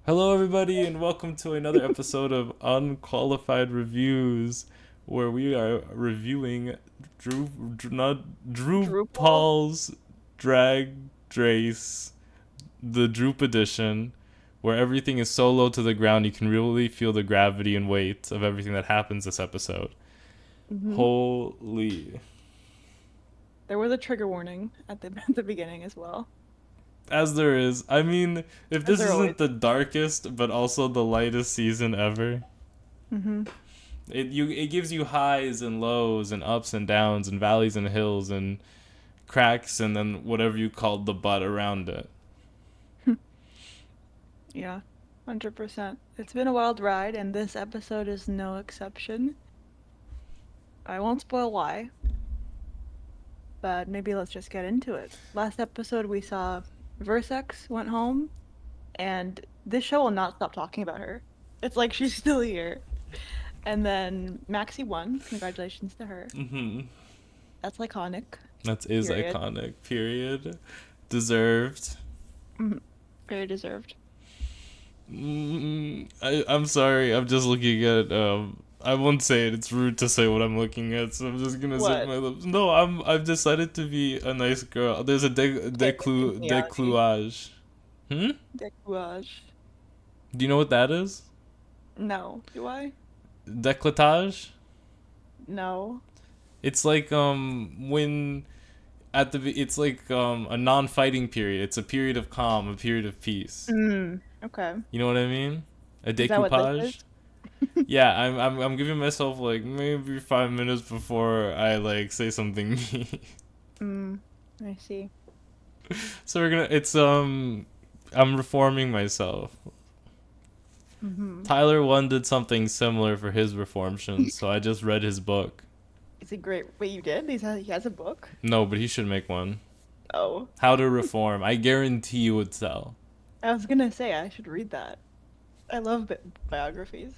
Hello, everybody, and welcome to another episode of Unqualified Reviews, where we are reviewing Drew Drupal? Paul's Drag Race, the Droop edition, where everything is so low to the ground you can really feel the gravity and weight of everything that happens this episode. hmm Holy. There was a trigger warning at the at the beginning as well, As there is. I mean, if as this there always isn't the is. darkest but also the lightest season ever, hmm it gives you highs and lows and ups and downs and valleys and hills and cracks and then whatever you called the butt around it. Yeah, 100%. It's been a wild ride, and this episode is no exception. I won't spoil why, but maybe let's just get into it. Last episode, we saw Versex went home, and this show will not stop talking about her. It's like she's still here. And then Maxie won. Congratulations to her. Mm-hmm. That's iconic. That is Period. iconic. Period. Deserved. Mhm. Very deserved. I'm sorry. I'm just looking at. I won't say it. It's rude to say what I'm looking at, so I'm just gonna zip What? my lips. No, I've decided to be a nice girl. There's a Okay, insanity. déclouage. Hmm. Decoupage. Do you know what that is? No. Do I? Décolletage. No. It's like when it's like a non-fighting period. It's a period of calm, a period of peace. Okay. You know what I mean? A Is that what this decoupage. is? Yeah, I'm giving myself like maybe 5 minutes before I like say something mean. Mm, I see. So we're gonna. I'm reforming myself. Mm-hmm. Tyler one did something similar for his reformation, so I just read his book. Is he great? Wait, you did? He has a book? No, but he should make one. Oh. How to reform. I guarantee you would sell. I was gonna say I should read that. I love biographies.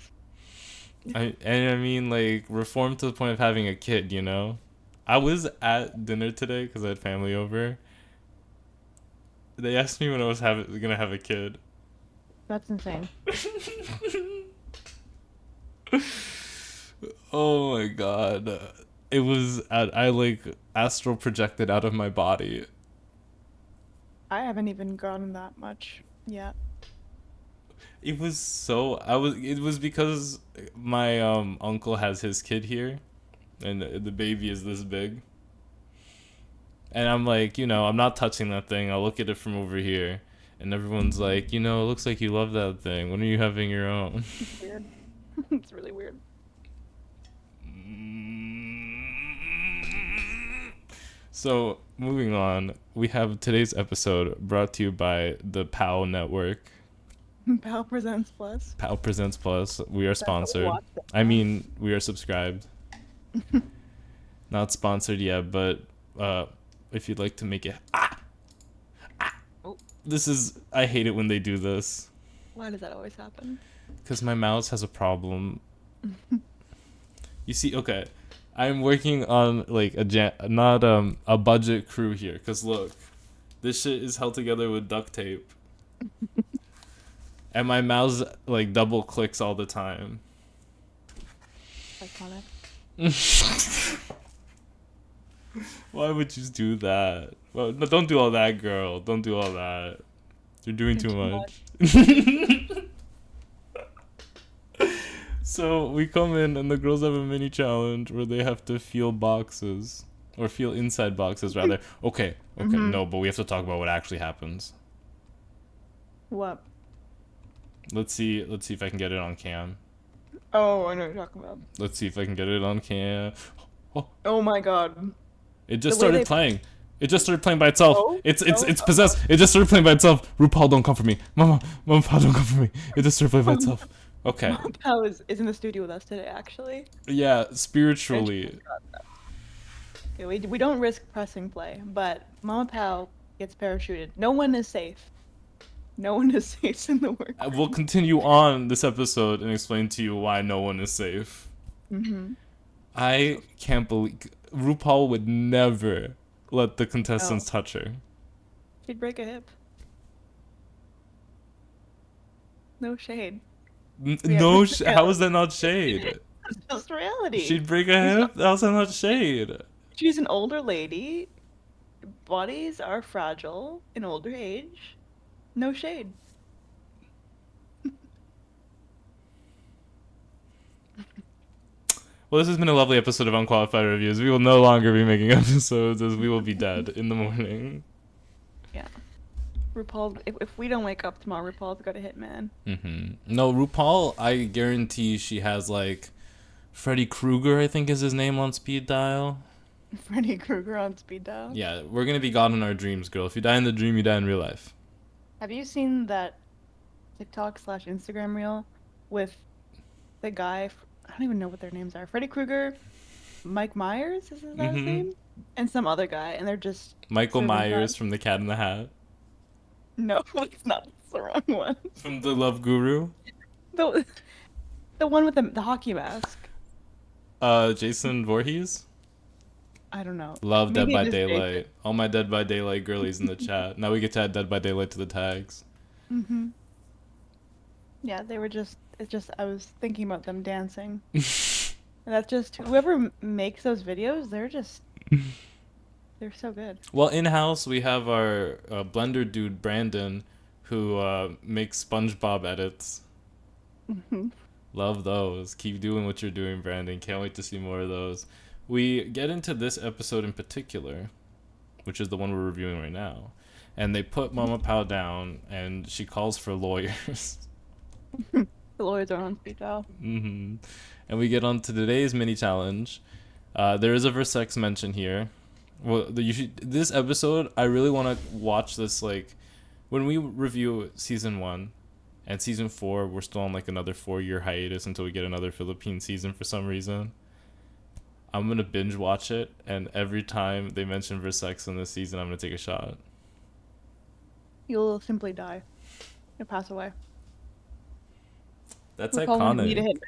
I mean like reform to the point of having a kid. You know, I was at dinner today because I had family over. They asked me when I was gonna have a kid. That's insane. Oh my god, it was I like astral projected out of my body. I haven't even gotten that much yet. It was so it was because my uncle has his kid here, and the baby is this big. And I'm like, I'm not touching that thing. I'll look at it from over here. And everyone's like, it looks like you love that thing. When are you having your own? It's weird. It's really weird. So, moving on, we have today's episode brought to you by the POW Network. Pal Presents Plus. POW Presents Plus. We are That's how we sponsored. watch it I now. mean, we are subscribed. Not sponsored yet, but if you'd like to make it. Oh, This is. I hate it when they do this. why does that always happen? Because my mouse has a problem. You see, okay, I'm working on like not a budget crew here. Cause look, this shit is held together with duct tape, and my mouse like double clicks all the time. Iconic. Why would you do that? Well, no, don't do all that, girl. Don't do all that. You're doing You're too too much. much. So we come in and the girls have a mini challenge where they have to feel boxes or feel inside boxes rather. Okay, okay, Mm-hmm. no, but we have to talk about what actually happens. What? Let's see if I can get it on cam. Oh, I know what you're talking about. Let's see if I can get it on cam. Oh, Oh my god. it The just way started they. playing. It just started playing by itself. Oh? Oh? It's possessed. It just started playing by itself. RuPaul, don't come for me. Mama, Paul, don't come for me. It just started playing by Oh. itself. Okay. Mom Pal is in the studio with us today, actually. Yeah, And she spiritually. just got that. Okay, we don't risk pressing play, but Mama Pal gets parachuted. No one is safe. No one is safe in the We'll workroom. continue on this episode and explain to you why no one is safe. Mm-hmm. I So, can't believe RuPaul would never let the contestants no. touch her. She'd break a hip. No shade. No, Yeah. how is that not shade? It's just reality. She'd break a hip? How's that not shade? She's an older lady. Bodies are fragile in older age. No shade. Well, this has been a lovely episode of Unqualified Reviews. We will no longer be making episodes as we will be dead in the morning. Yeah. RuPaul, if we don't wake up tomorrow, RuPaul's got a hit, man. No, RuPaul, I guarantee she has, like, Freddy Krueger, I think is his name, on speed dial. Freddy Krueger on speed dial? Yeah, we're gonna be God in our dreams, girl. If you die in the dream, you die in real life. Have you seen that TikTok/Instagram reel with the guy? I don't even know what their names are. Freddy Krueger, Mike Myers is his last name, and some other guy, and they're just Michael serving Myers hot- from The Cat in the Hat. No, it's not. It's the wrong one. From The Love Guru. The one with the hockey mask. Jason Voorhees. I don't know. Love Maybe Dead by it is Daylight. Jason. All my Dead by Daylight girlies in the chat. Now we get to add Dead by Daylight to the tags. Yeah, they were just. It's just I was thinking about them dancing. And that's just whoever makes those videos. They're so good. Well, in-house, we have our Blender dude, Brandon, who makes SpongeBob edits. Love those. Keep doing what you're doing, Brandon. Can't wait to see more of those. We get into this episode in particular, which is the one we're reviewing right now, and they put Mama Pow down, and she calls for lawyers. The lawyers are on speed dial. And we get on to today's mini challenge. There is a versex mention here. Well, this episode, I really want to watch this, like, when we review season 1 and season 4, we're still on, like, another 4-year hiatus until we get another Philippine season for some reason. I'm going to binge watch it, and every time they mention versex in this season, I'm going to take a shot. You'll simply die. You'll pass away. That's RuPaul won't need a iconic.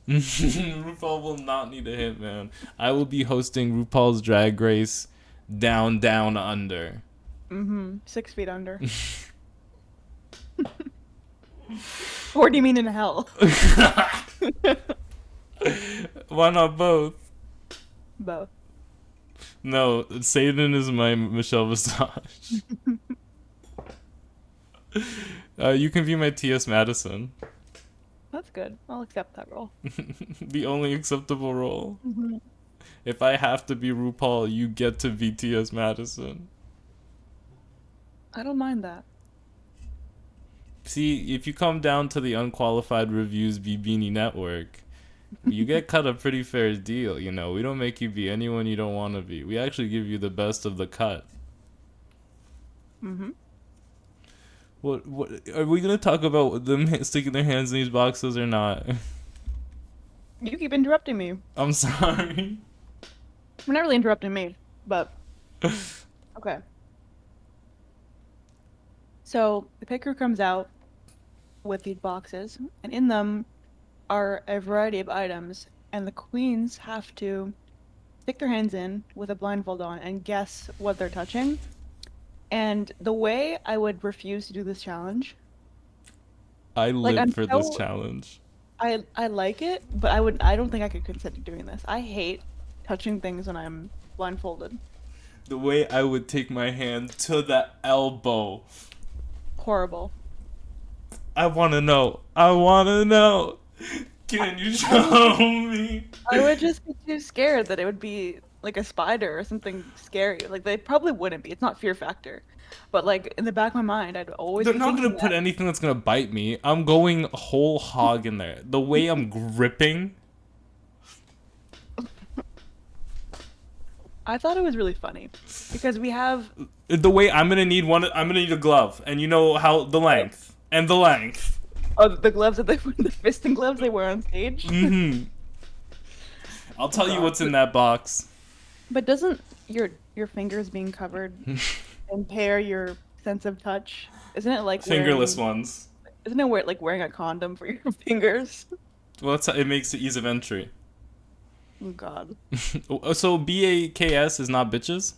hitman. RuPaul will not need a hitman. I will be hosting RuPaul's Drag Race Down, Down, Under. 6 feet under. Or do you mean in hell? Why not both? Both. No, Satan is my Michelle Visage. You can view my T.S. Madison. That's good. I'll accept that role. The only acceptable role. If I have to be RuPaul, you get to be T.S. Madison. I don't mind that. See, if you come down to the Unqualified Reviews Be Beanie Network, you get cut a pretty fair deal, you know. We don't make you be anyone you don't want to be. We actually give you the best of the cut. What are we gonna talk about them sticking their hands in these boxes or not? You keep interrupting me. I'm sorry. You're not really interrupting me, but okay. So the pit crew comes out with these boxes, and in them are a variety of items, and the queens have to stick their hands in with a blindfold on and guess what they're touching. And the way I would refuse to do this challenge, I like, live I'm for this so- challenge. I like it, but I don't think I could consent to doing this. I hate touching things when I'm blindfolded. The way I would take my hand to the elbow. Horrible. I wanna know. I wanna know. Can you show me? I would just be too scared that it would be like a spider or something scary. Like, they probably wouldn't be. It's not fear factor. But like in the back of my mind, I'd always They're be not gonna thinking put that. anything that's gonna bite me. I'm going whole hog in there. The way I'm gripping. I thought it was really funny because we have The way I'm gonna need a glove, and you know how the length and the length. the gloves that the fisting gloves they wear on stage. I'll tell you what's in that box. But doesn't your fingers being covered impair your sense of touch? Isn't it like Fingerless ones. Isn't it like wearing a condom for your fingers? Well, it makes it ease of entry. Oh God. So BAKS is not bitches.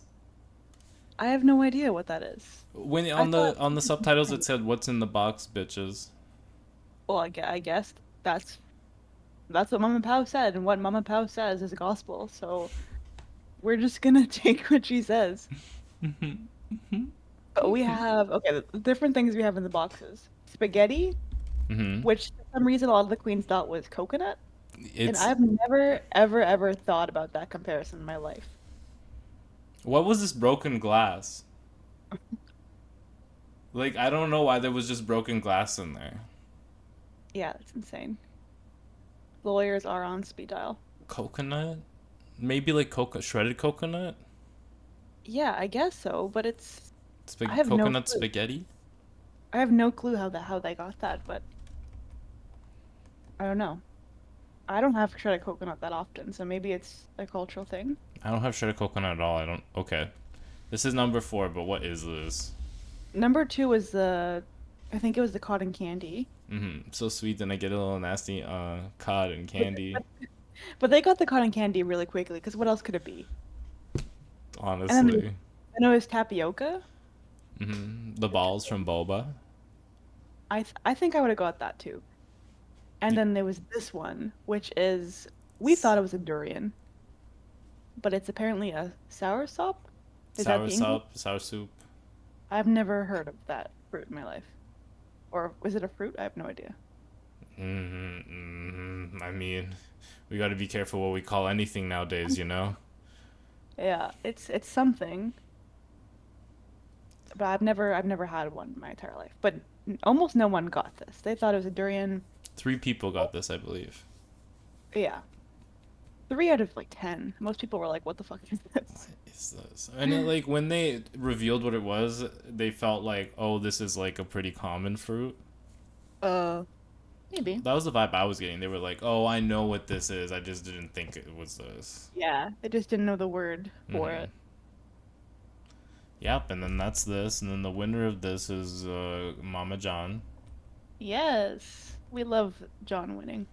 I have no idea what that is. When I on thought- the subtitles it said "What's in the box, bitches." Well, I guess that's what Mama Pao said, and what Mama Pao says is gospel. So we're just gonna take what she says. But we have okay, the different things we have in the boxes: spaghetti, Mm-hmm. which for some reason a lot of the queens thought was coconut, and It's I've never ever thought about that comparison in my life. what was this broken glass? Like I don't know why there was just broken glass in there. Yeah, that's insane. Lawyers are on speed dial. Coconut? Maybe like shredded coconut? Yeah, I guess so, but I have no Coconut clue. spaghetti? I have no clue how they got that, but I don't know. I don't have shredded coconut that often, so maybe it's a cultural thing. I don't have shredded coconut at all. I don't. Okay. This is number four, but what is this? Number two was I think it was the cotton candy. So sweet, then I get a little nasty. Cotton candy. But they got the cotton candy really quickly, because what else could it be? And then Honestly. I know it was tapioca. The balls from boba. I think I would have got that too. And then there was this one, which is we thought it was a durian, but it's apparently a sour sop. Is that Sour the English? soup. Sour soup. I've never heard of that fruit in my life. Or was it a fruit? I have no idea. I mean, we got to be careful what we call anything nowadays, you know? Yeah, it's something, but I've never had one in my entire life. But almost no one got this. They thought it was a durian. Three people got this, I believe. Yeah, 3 out of like 10. Most people were like, "What the fuck is this?" Is this? And it, like when they revealed what it was, they felt like, oh, this is like a pretty common fruit. Uh, Maybe. That was the vibe I was getting. They were like, oh, I know what this is. I just didn't think it was this. Yeah, I just didn't know the word for hmm it. Yep, and then that's this. And then the winner of this is Mama John. Yes, we love John winning.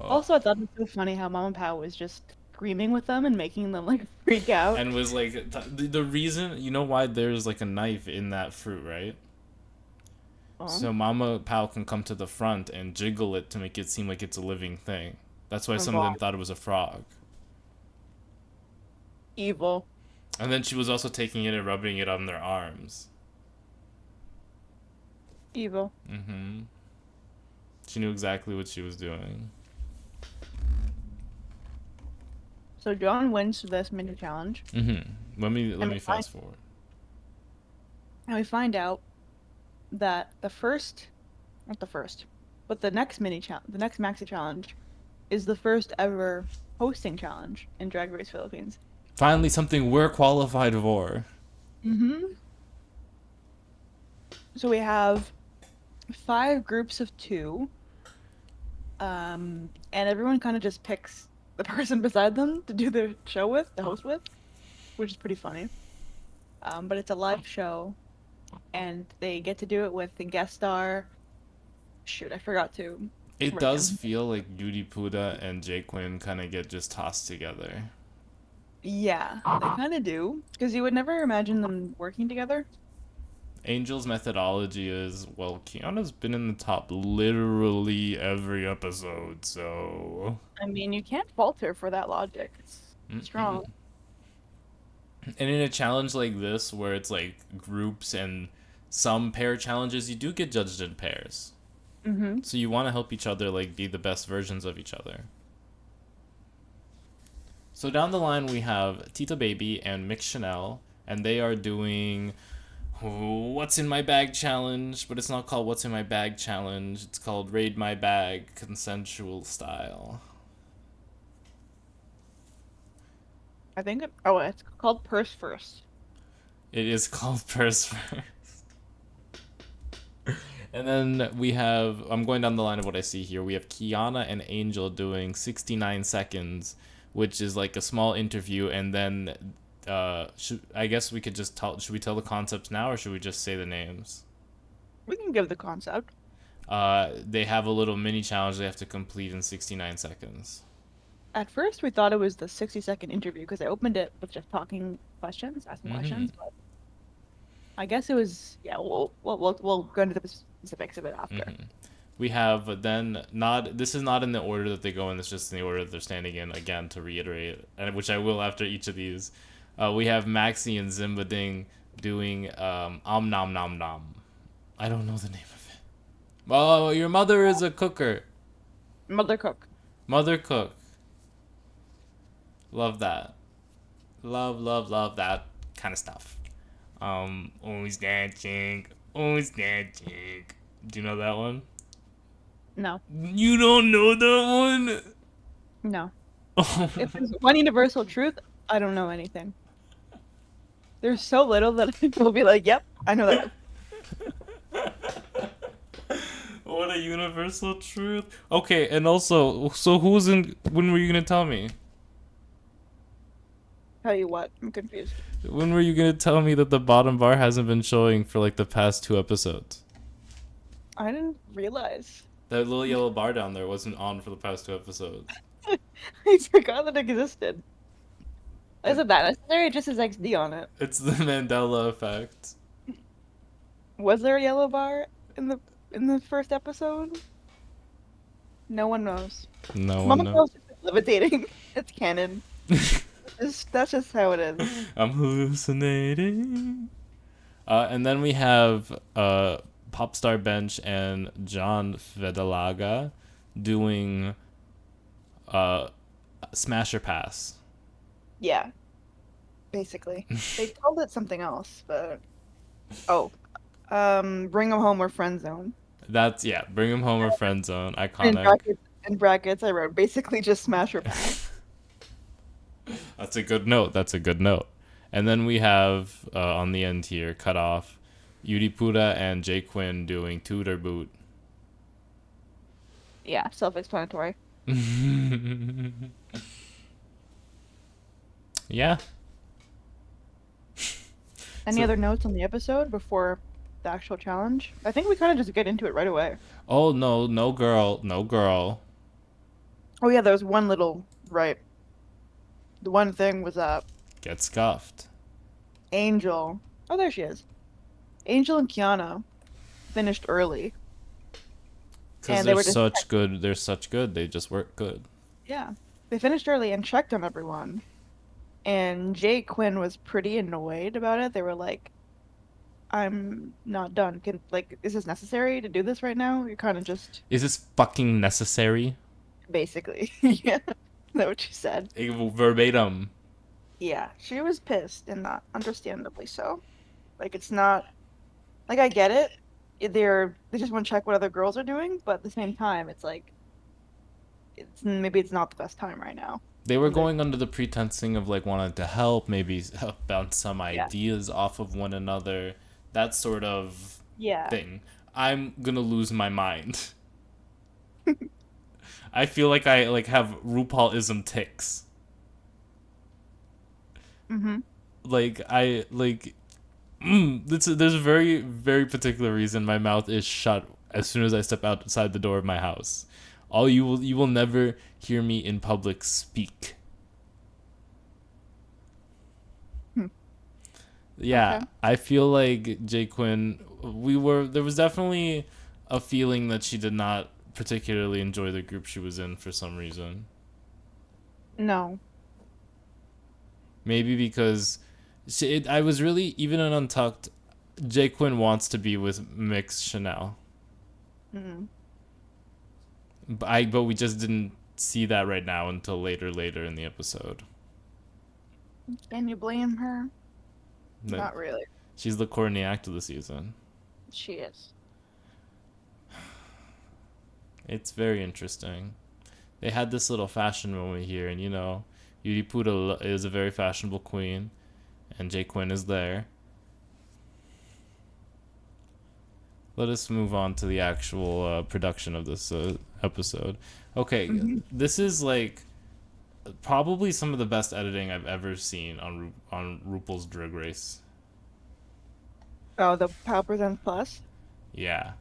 Oh. Also, I thought it was so funny how Mama Pao was just screaming with them and making them like freak out. And was like, the reason, you know why there's like a knife in that fruit, right? Oh, So Mama Pao can come to the front and jiggle it to make it seem like it's a living thing. That's why oh some of them God, thought it was a frog. evil, And then she was also taking it and rubbing it on their arms. evil. hmm She knew exactly what she was doing. So John wins this mini challenge, hmm Let and me fast forward. we find out that not the first, but the next the next maxi challenge, is the first ever hosting challenge in Drag Race Philippines. Finally, something we're qualified for. Mm-hmm. So we have 5 groups of 2, and everyone kind of just picks the person beside them to do the show with, the host with, which is pretty funny. But it's a live show, and they get to do it with the guest star. Shoot, I forgot to It write does down. feel like Yudipota and Jay Quinn kind of get just tossed together. Yeah, they kind of do, because you would never imagine them working together. Angel's methodology is, well, Kiana's been in the top literally every episode, so. I mean, you can't fault her for that logic. It's Mm-mm. strong. And in a challenge like this, where it's like groups and some pair challenges, you do get judged in pairs. Mm-hmm. So you want to help each other, like, be the best versions of each other. So down the line, we have Tita Baby and Mick Chanel, and they are doing What's in My Bag Challenge, but it's not called What's in My Bag Challenge. It's called Raid My Bag Consensual Style. I think it's called Purse First. It is called Purse First. And then we have, I'm going down the line of what I see here. We have Khianna and Angel doing 69 seconds, which is like a small interview. And then, I guess we could just should we tell the concepts now or should we just say the names? We can give the concept. They have a little mini challenge they have to complete in 69 seconds. At first, we thought it was the 60-second interview because I opened it with just talking questions, asking Mm-hmm. questions. But I guess it was, yeah, we'll go into the specifics of it after. Mm-hmm. We have then not. This is not in the order that they go in. It's just in the order that they're standing in. Again, to reiterate, and which I will after each of these. We have Maxie and Zimbading doing Om Nom Nom Nom. I don't know the name of it. Oh, your mother is a cooker. Mother cook. Mother cook. Love that. Love that kind of stuff. Always dancing. Always dancing. Do you know that one? No. You don't know that one? No. If there's one universal truth, I don't know anything. There's so little that people be like, yep, I know that. What a universal truth. Okay, and also, so who's in. When were you going to tell me? Tell you what, I'm confused. When were you going to tell me that the bottom bar hasn't been showing for like the past 2 episodes? I didn't realize. That little yellow bar down there wasn't on for the past 2 episodes. I forgot that it existed. Isn't that necessary? It just says XD on it. It's the Mandela effect. Was there a yellow bar in the first episode? No one knows. No one Mama knows. knows it's levitating. It's canon. That's just how it is. I'm hallucinating. And then we have Popstar Bench and John Fedelaga doing Smasher Pass. Yeah. Basically. They called it something else, but Bring 'em Home or Friend Zone. That's, yeah, Bring 'em Home or Friend Zone. In Iconic. brackets I wrote basically just Smasher Pass. That's a good note. That's a good note. And then we have, on the end here, cut off, Yudipota and Jay Quinn doing Tudor Boot. Yeah, self-explanatory. Yeah. Any other notes on the episode before the actual challenge? I think we kind of just get into it right away. Oh, no girl. Oh yeah, there was one little, right. The one thing was Get scuffed. Angel. Oh, there she is. Angel and Khianna finished early. Because they're such good. They just work good. Yeah. They finished early and checked on everyone. And Jay Quinn was pretty annoyed about it. They were like, I'm not done. Is this necessary to do this right now? You're kind of just... Is this fucking necessary? Basically. Yeah. Is that what she said? Verbatim. Yeah. She was pissed, and not understandably so. It's not... I get it. They just want to check what other girls are doing, but at the same time, it's maybe it's not the best time right now. They were going under the pretensing of wanting to help, maybe bounce some ideas off of one another, that sort of thing. I'm gonna lose my mind. I feel like I have RuPaul-ism tics. Mm-hmm. There's a very, very particular reason my mouth is shut as soon as I step outside the door of my house. You will never hear me in public speak. Yeah, Okay. I feel like Jay Quinn, there was definitely a feeling that she did not particularly enjoy the group she was in for some reason. No. Maybe because I was really, even in Untucked, Jay Quinn wants to be with Mix Chanel. Mm-hmm. But we just didn't see that right now until later in the episode. Can you blame her? Not really. She's the corny act of the season. She is. It's very interesting. They had this little fashion moment here, and Yudipota is a very fashionable queen, and Jay Quinn is there. Let us move on to the actual production of this episode. Okay, This is probably some of the best editing I've ever seen on RuPaul's Drag Race. Oh, the Pow Presents Plus? Yeah.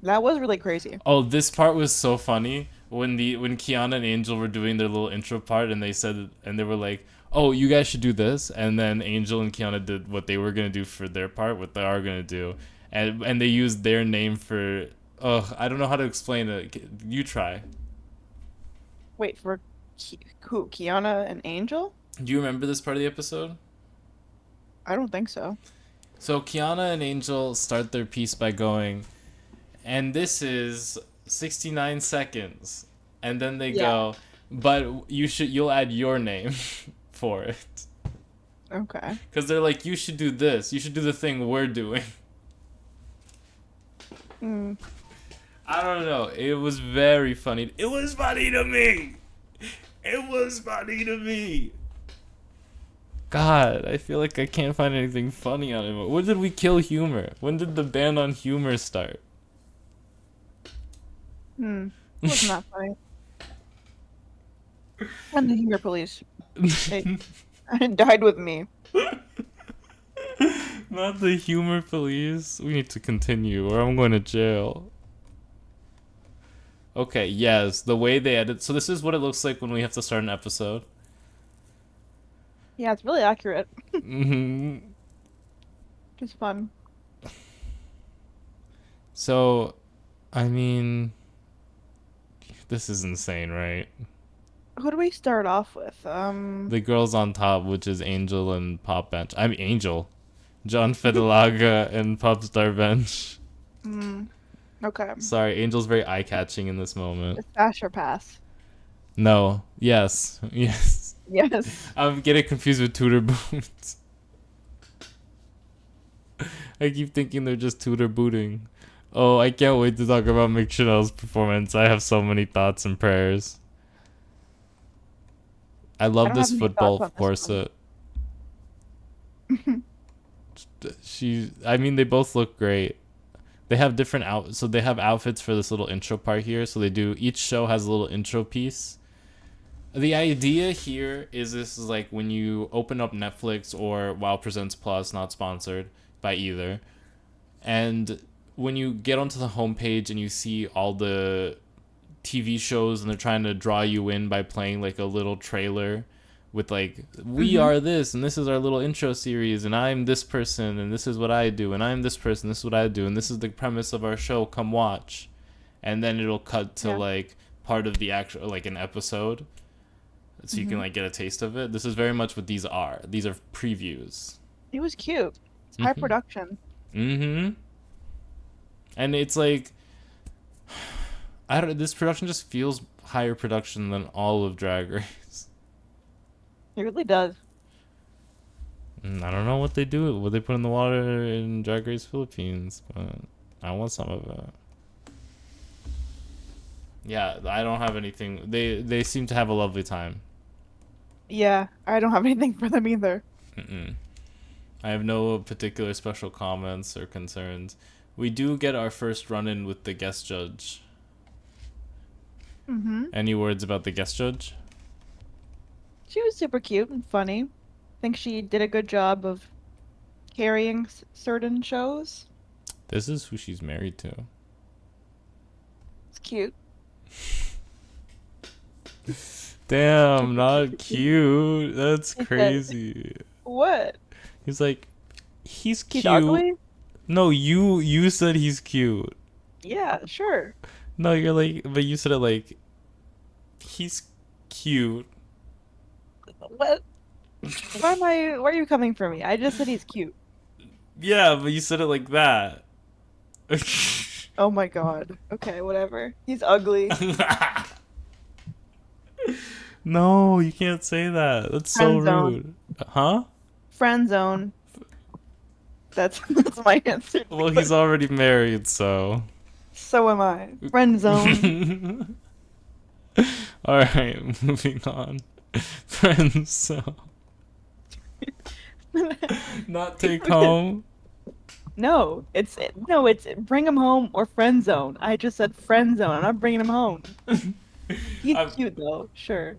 That was really crazy. Oh, this part was so funny when Khianna and Angel were doing their little intro part, and they were like, "Oh, you guys should do this," and then Angel and Khianna did what they were gonna do for their part, what they are gonna do, and they used their name for Ugh, I don't know how to explain it. You try. Wait, for who? Khianna and Angel? Do you remember this part of the episode? I don't think so. So Khianna and Angel start their piece by going, and this is 69 seconds. And then they go, but you'll add your name for it. Okay. Because they're like, you should do this. You should do the thing we're doing. I don't know. It was very funny. It was funny to me. It was funny to me. God, I feel like I can't find anything funny on it. When did we kill humor? When did the ban on humor start? Wasn't that funny? And the humor police. They died with me. Not the humor police. We need to continue or I'm going to jail. Okay, yes, the way they edit. So this is what it looks like when we have to start an episode. Yeah, it's really accurate. Mm-hmm. Just fun. So, I mean, this is insane, right? Who do we start off with? The girls on top, which is Angel and Pop Bench. I mean, Angel. John Fidelaga and Popstar Bench. Okay. Sorry, Angel's very eye-catching in this moment. It's pass or pass. No. Yes. Yes. Yes. I'm getting confused with Tudor boots. I keep thinking they're just Tudor booting. Oh, I can't wait to talk about McChanel's performance. I have so many thoughts and prayers. I love this football corset. I mean, they both look great. They have different so they have outfits for this little intro part here. So they do, each show has a little intro piece. The idea here is this is like when you open up Netflix or Wow Presents Plus, not sponsored by either. And when you get onto the homepage and you see all the TV shows and they're trying to draw you in by playing like a little trailer with like, we are this and this is our little intro series and I'm this person and this is what I do and I'm this person, this is what I do and this is the premise of our show, come watch. And then it'll cut to like part of the actual, like an episode. So you can like get a taste of it. This is very much what these are. These are previews. It was cute. It's high production. And it's like, this production just feels higher production than all of Drag Race. It really does. I don't know what they do, what they put in the water in Drag Race Philippines, but I want some of it. Yeah, I don't have anything. They seem to have a lovely time. Yeah, I don't have anything for them either. I have no particular special comments or concerns. We do get our first run-in with the guest judge. Any words about the guest judge? She was super cute and funny. I think she did a good job of carrying certain shows. This is who she's married to. It's cute. Damn, not cute. That's crazy. What? He's like, he's cute. He's ugly? No, you said he's cute. Yeah, sure. No, you're like, but you said it like, he's cute. What? Why are you coming for me? I just said he's cute. Yeah, but you said it like that. Oh my god. Okay, whatever. He's ugly. No, you can't say that. That's so rude. Huh? Friend zone. That's my answer. Well, he's already married, so. So am I. Friend zone. All right, moving on. Friend zone. Not take home. No, it's bring him home or friend zone. I just said friend zone. I'm not bringing him home. He's cute though, sure.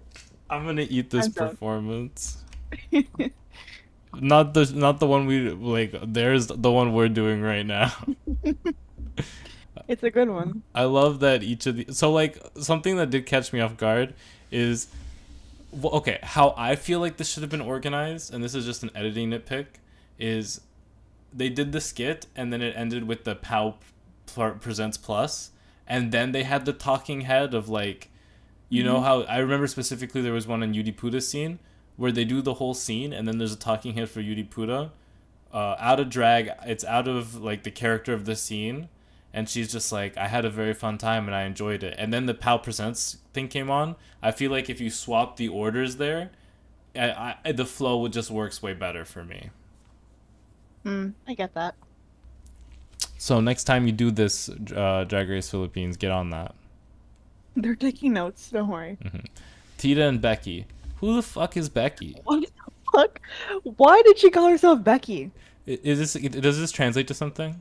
I'm gonna eat this performance. Not the one we like. There's the one we're doing right now. It's a good one. I love that each of the like something that did catch me off guard is, well, okay, how I feel like this should have been organized, and this is just an editing nitpick, is they did the skit and then it ended with the pow Presents Plus, and then they had the talking head of like, you know how I remember specifically there was one in Yudipota scene where they do the whole scene and then there's a talking head for Yudipota. Out of drag, it's out of like the character of the scene, and she's just like, I had a very fun time and I enjoyed it. And then the Pal Presents thing came on. I feel like if you swap the orders there, the flow would just works way better for me. I get that. So next time you do this Drag Race Philippines, get on that. They're taking notes. Don't worry. Tita and Becky. Who the fuck is Becky? What the fuck? Why did she call herself Becky? Does this translate to something?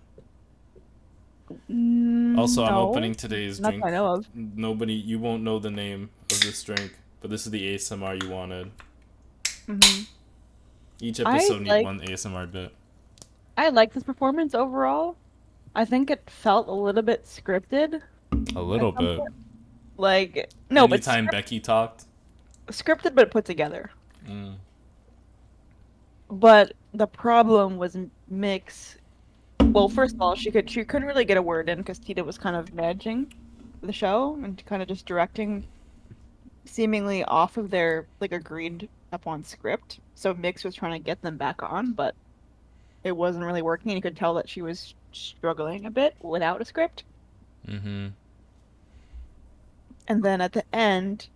Also, I'm No, opening today's not drink. that I know of. You won't know the name of this drink, but this is the ASMR you wanted. Each episode needs one ASMR bit. I like this performance overall. I think it felt a little bit scripted. A little bit. Like, no, Anytime but Becky talked. scripted but put together. But the problem was Mix. Well, first of all, she couldn't really get a word in because Tita was kind of managing the show and kind of just directing, seemingly off of their like agreed upon script. So Mix was trying to get them back on, but it wasn't really working. You could tell that she was struggling a bit without a script. Mm-hmm. And then at the end,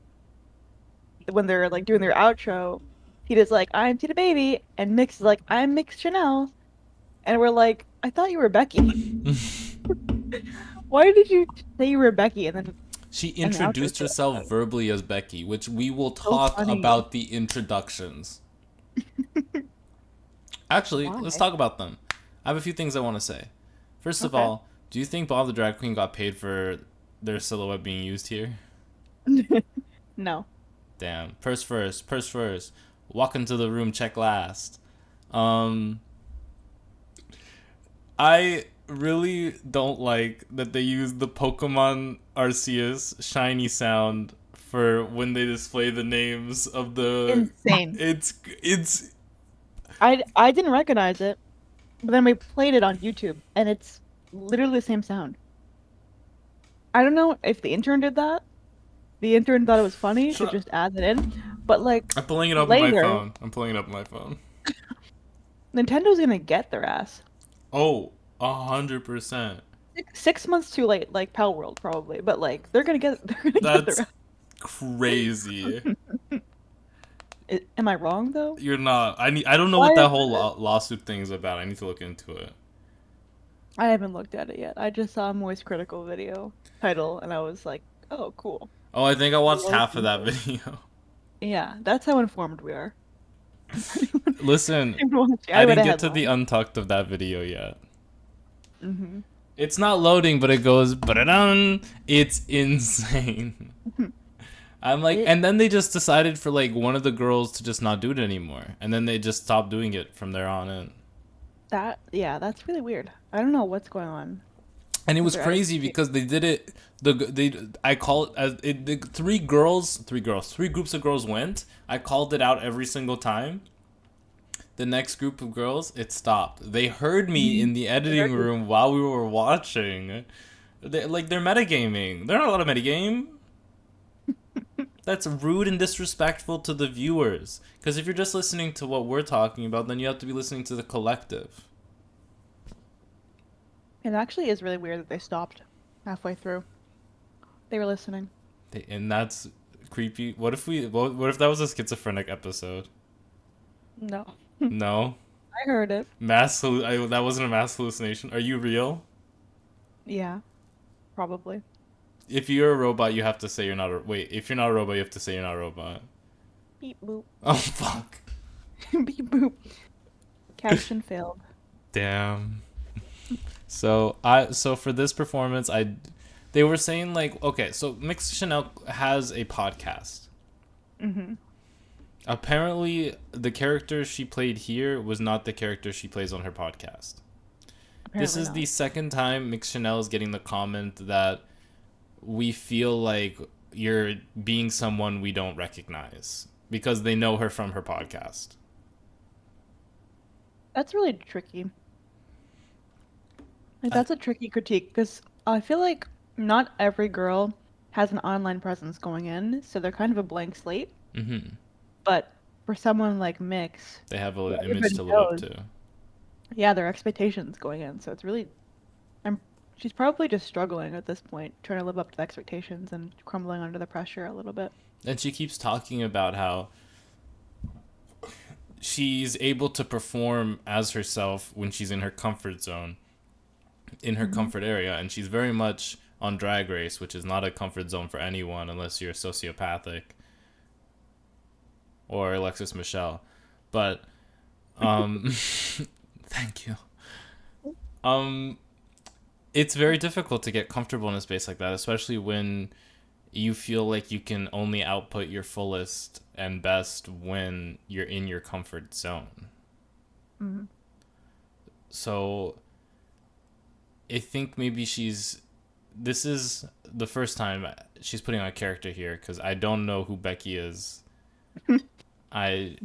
when they're like doing their outro, Tita's like, "I'm Tita Baby," and Mix is like, "I'm Mix Chanel," and we're like, "I thought you were Becky." Why did you say you were Becky? And then she introduced herself verbally as Becky, which we will talk about the introductions. Actually, let's talk about them. I have a few things I want to say. First of all, do you think Bob the Drag Queen got paid for their silhouette being used here? No. Damn. Purse first. Walk into the room, check last. I really don't like that they use the Pokemon Arceus shiny sound for when they display the names of the... Insane. It's... I didn't recognize it, but then we played it on YouTube, and it's literally the same sound. I don't know if the intern did that. The intern thought it was funny to just add it in, but like I'm pulling it up on my phone. Nintendo's gonna get their ass. Oh, 100%. 6 months too late, like Pal World probably, but like they're gonna get their ass. Crazy. Am I wrong though? You're not. I don't know what that whole lawsuit thing is about. I need to look into it. I haven't looked at it yet. I just saw a Moist Critical video title, and I was like, "Oh, cool." Oh, I think I watched half of that video. Yeah, that's how informed we are. Listen, I didn't get to the untucked of that video yet. It's not loading, but it goes, ba-da-dun. It's insane. I'm like, and then they just decided for like one of the girls to just not do it anymore, and then they just stopped doing it from there on in. That's really weird. I don't know what's going on. And it was crazy because they did it. I call it as the three groups of girls went. I called it out every single time. The next group of girls, it stopped. They heard me in the editing room while we were watching. They're metagaming. They're not allowed to metagame. That's rude and disrespectful to the viewers. Because if you're just listening to what we're talking about, then you have to be listening to the collective. It actually is really weird that they stopped halfway through. They were listening. And that's creepy. What if that was a schizophrenic episode? No. No? I heard it. That wasn't a mass hallucination. Are you real? Yeah. Probably. If you're a robot, you have to say you're not if you're not a robot, you have to say you're not a robot. Beep boop. Oh, fuck. Beep boop. Caption failed. Damn. So for this performance, they were saying like, okay, so Mix Chanel has a podcast. Apparently, the character she played here was not the character she plays on her podcast. This is the second time Mix Chanel is getting the comment that we feel like you're being someone we don't recognize because they know her from her podcast. That's really tricky. Like that's a tricky critique because I feel like not every girl has an online presence going in, so they're kind of a blank slate. Mm-hmm. But for someone like Mix, They have who an image everybody to live up knows, to. yeah, their expectations going in. So it's really, I'm, she's probably just struggling at this point, trying to live up to the expectations and crumbling under the pressure a little bit. And she keeps talking about how she's able to perform as herself when she's in her comfort zone, in her Hmm. comfort area, and she's very much on Drag Race, which is not a comfort zone for anyone unless you're sociopathic or Alexis Michelle. But thank you. Um, it's very difficult to get comfortable in a space like that, especially when you feel like you can only output your fullest and best when you're in your comfort zone. Hmm. So I think maybe this is the first time she's putting on a character here because I don't know who Becky is. I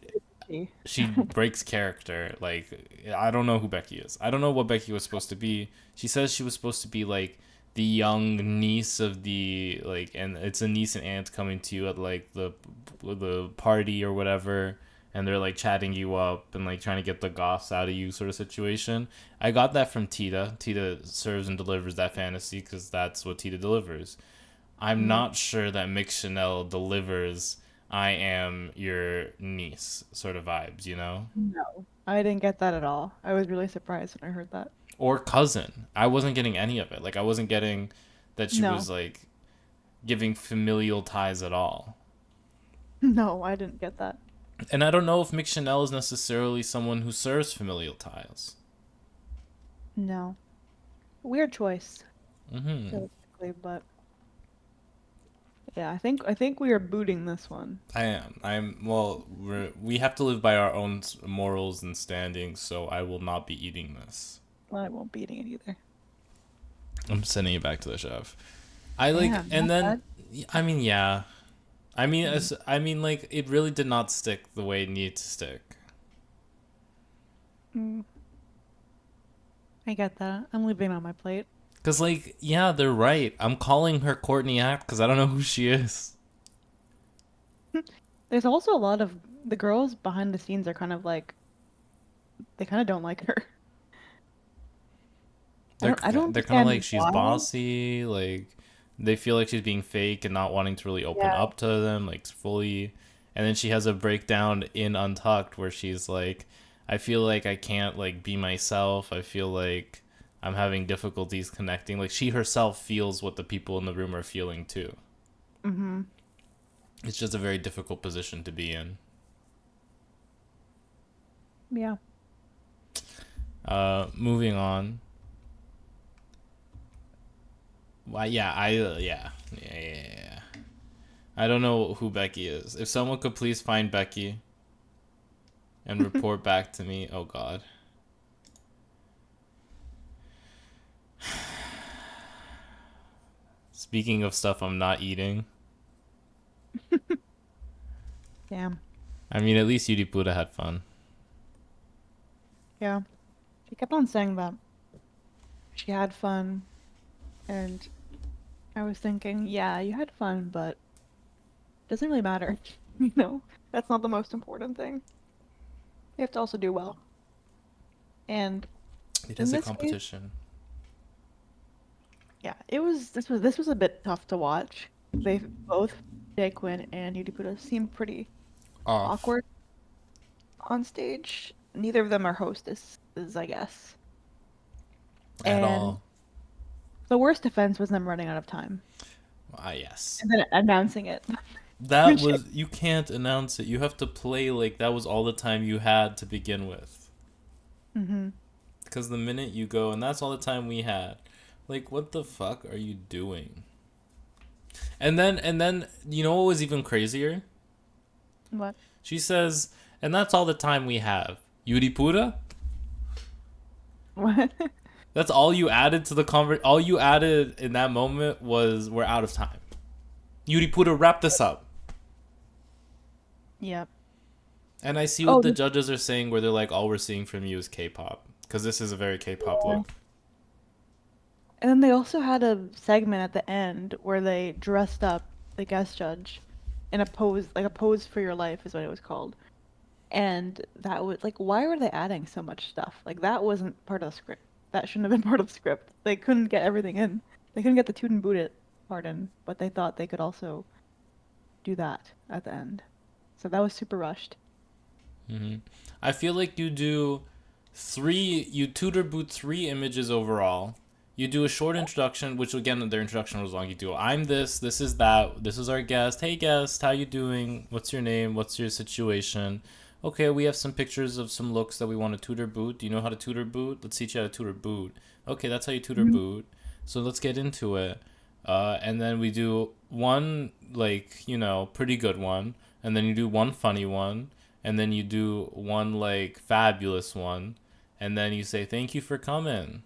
she breaks character. Like I don't know who Becky is. I don't know what Becky was supposed to be. She says she was supposed to be like the young niece of the like, and it's a niece and aunt coming to you at like the party or whatever, and they're like chatting you up and like trying to get the goss out of you sort of situation. I got that from Tita. Tita serves and delivers that fantasy because that's what Tita delivers. I'm Mm, not sure that Mick Chanel delivers I am your niece sort of vibes, you know? no, I didn't get that at all. I was really surprised when I heard that. Or cousin. I wasn't getting any of it. Like I wasn't getting that she No, was like giving familial ties at all. no, I didn't get that. And I don't know if Mick Chanel is necessarily someone who serves familial ties. No, weird choice, Mm-hmm. realistically, but yeah, I think we are booting this one. I am. Well, we have to live by our own morals and standings, so I will not be eating this. I won't be eating it either. I'm sending it back to the chef. I like, Damn, and not then, bad. I mean, yeah. I mean, Mm. like, it really did not stick the way it needed to stick. Mm, I get that. I'm leaving it on my plate. Cause, like, yeah, they're right. I'm calling her Courtney Act because I don't know who she is. There's also a lot of the girls behind the scenes are kind of like they kind of don't like her. I don't They're kind of understand like she's why. bossy. Like, they feel like she's being fake and not wanting to really open Yeah. up to them, like, fully. And then she has a breakdown in Untucked where she's like, I feel like I can't, like, be myself. I feel like I'm having difficulties connecting. Like, she herself feels what the people in the room are feeling, too. Mm-hmm. It's just a very difficult position to be in. Yeah. Moving on. Why? Yeah, yeah. I don't know who Becky is. If someone could please find Becky and report back to me. Oh God. Speaking of stuff I'm not eating, Damn. I mean at least Yudipota had fun. Yeah. She kept on saying that she had fun, and I was thinking, yeah, you had fun, but it doesn't really matter. That's not the most important thing. You have to also do well. And It in is a this case, competition. yeah, this was a bit tough to watch. They both Jay Quinn and Yudipura seemed pretty Off awkward on stage. Neither of them are hostesses, I guess. at And all. the worst offense was them running out of time Ah yes. and then announcing it. That Which, was you can't announce it. You have to play like that was all the time you had to begin with. hmm Because the minute you go, and that's all the time we had. Like, what the fuck are you doing? And then, you know what was even crazier? what? She says, and that's all the time we have. Yuripura? What? That's all you added to the all you added in that moment was we're out of time. Yuripura, wrap this up. Yep. And I see Oh, what the judges are saying where they're like, all we're seeing from you is K-pop. Because this is a very K-pop yeah. look. And then they also had a segment at the end where they dressed up the guest judge in a pose, like a pose for your life is what it was called. And that was like, why were they adding so much stuff? Like that wasn't part of the script. That shouldn't have been part of the script. They couldn't get everything in. They couldn't get the toot and boot it part in, but they thought they could also do that at the end. So that was super rushed. I feel like you tutor boot 3 images overall. You do a short introduction, which again their introduction was long. You do I'm this is that, this is our guest. Hey guest, how you doing? What's your name? What's your situation? Okay, we have some pictures of some looks that we want to tutor boot. Do you know how to tutor boot? Let's teach you how to tutor boot. Okay, that's how you tutor Mhm. boot. So let's get into it. And then we do one pretty good one, and then you do one funny one, and then you do one fabulous one, and then you say thank you for coming.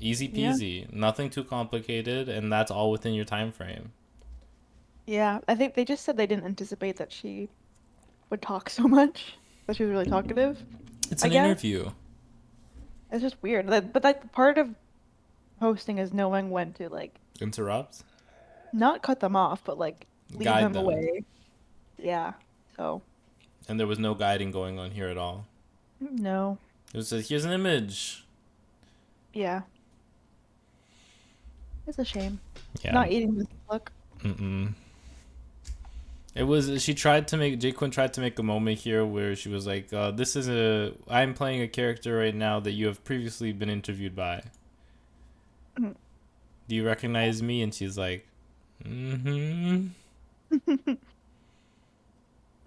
Easy Yeah. peasy, nothing too complicated, and that's all within your time frame. Yeah. I think they just said they didn't anticipate that she would talk so much, that she was really talkative, It's I an guess. interview. It's just weird. But like part of hosting is knowing when to like Interrupt, not cut them off, but like lead guide them them, away. Yeah. So, and there was no guiding going on here at all. no. It was just here's an image. Yeah. It's a shame. Yeah. Not eating this look. Mm-mm. It was. She tried to make. Jay Quinn tried to make a moment here where she was like, "This is a. I'm playing a character right now that you have previously been interviewed by. Mm. Do you recognize me?" And she's like, "Mm-hmm."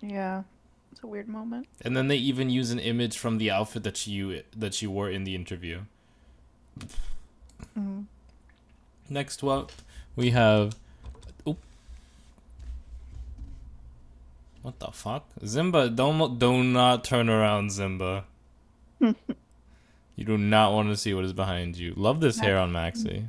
Yeah. It's a weird moment. And then they even use an image from the outfit that she wore in the interview. Mm. Next up, we have. Oop. What the fuck, Zimba? Do not turn around, Zimba. You do not want to see what is behind you. Love this hair Max. on Maxie.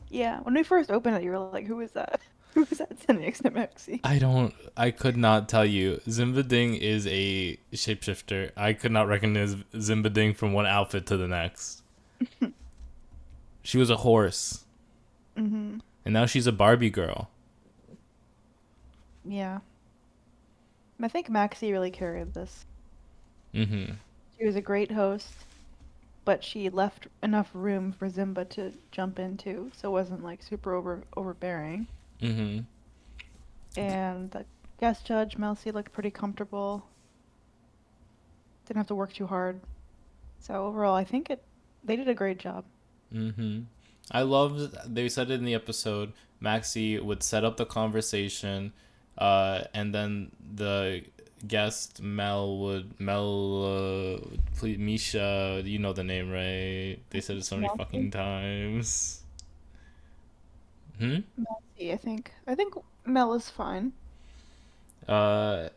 Yeah. When we first opened it, you were like, who is that? Who is that sitting next to Maxie? I could not tell you. Zimba Ding is a shapeshifter. I could not recognize Zimba Ding from one outfit to the next. She was a horse, Mm-hmm. and now she's a Barbie girl. Yeah. I think Maxie really carried this. Mm-hmm. She was a great host, but she left enough room for Zimba to jump into, so it wasn't like super overbearing. Mm-hmm. And the guest judge, Melcy, looked pretty comfortable. Didn't have to work too hard. So overall, I think they did a great job. Mm-hmm. I loved. They said it in the episode. Maxie would set up the conversation, and then the guest please, Misha. You know the name, right? They said it so many Melcy? fucking times. Hmm. Melcy, I think. I think Mel is fine. Uh,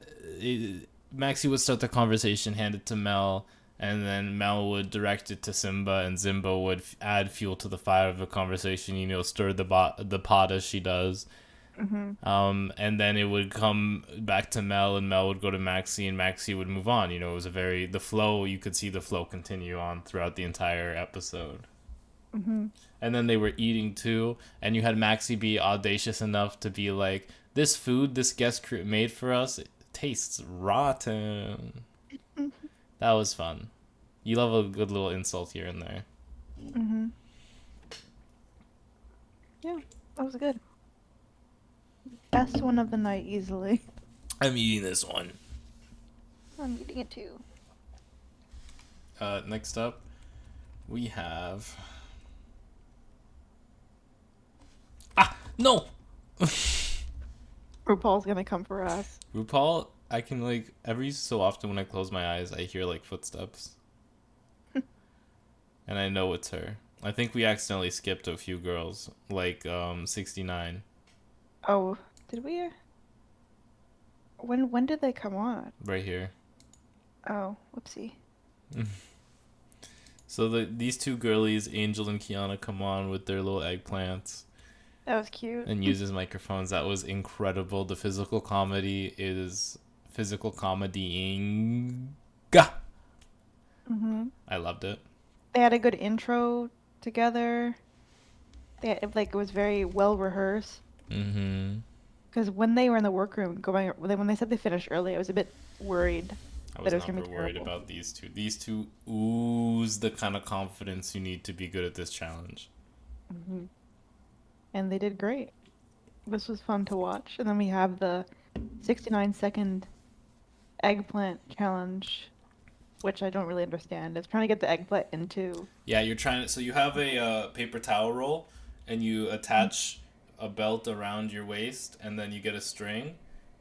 Maxie would start the conversation, hand it to Mel, and then Mel would direct it to Simba, and Simba would add fuel to the fire of the conversation. Stir the pot as she does. Mm-hmm. And then it would come back to Mel, and Mel would go to Maxie, and Maxie would move on. It was the flow. You could see the flow continue on throughout the entire episode. Mm-hmm. And then they were eating too, and you had Maxie be audacious enough to be like, "This food this made for us, it tastes rotten." That was fun. You love a good little insult here and there. Mm-hmm. Yeah, that was good. Best one of the night, easily. I'm eating this one. I'm eating it too. Next up, we have. No! RuPaul's gonna come for us. RuPaul, I can every so often when I close my eyes, I hear footsteps. And I know it's her. I think we accidentally skipped a few girls, 69. Oh, did we? When did they come on? Right here. Oh, whoopsie. So these two girlies, Angel and Khianna, come on with their little eggplants That was cute. and uses microphones. That was incredible. The physical comedy is physical comedying. Mm-hmm. I loved it. They had a good intro together. It was very well rehearsed. Mm-hmm. Because when they were in the workroom when they said they finished early, I was a bit worried I that was it was gonna never be worried terrible. about these two. These two ooze the kind of confidence you need to be good at this challenge. Hmm. And they did great. This was fun to watch. And then we have the 69-second eggplant challenge, which I don't really understand. It's trying to get the eggplant into. Yeah, you're trying to. So you have a paper towel roll, and you attach a belt around your waist, and then you get a string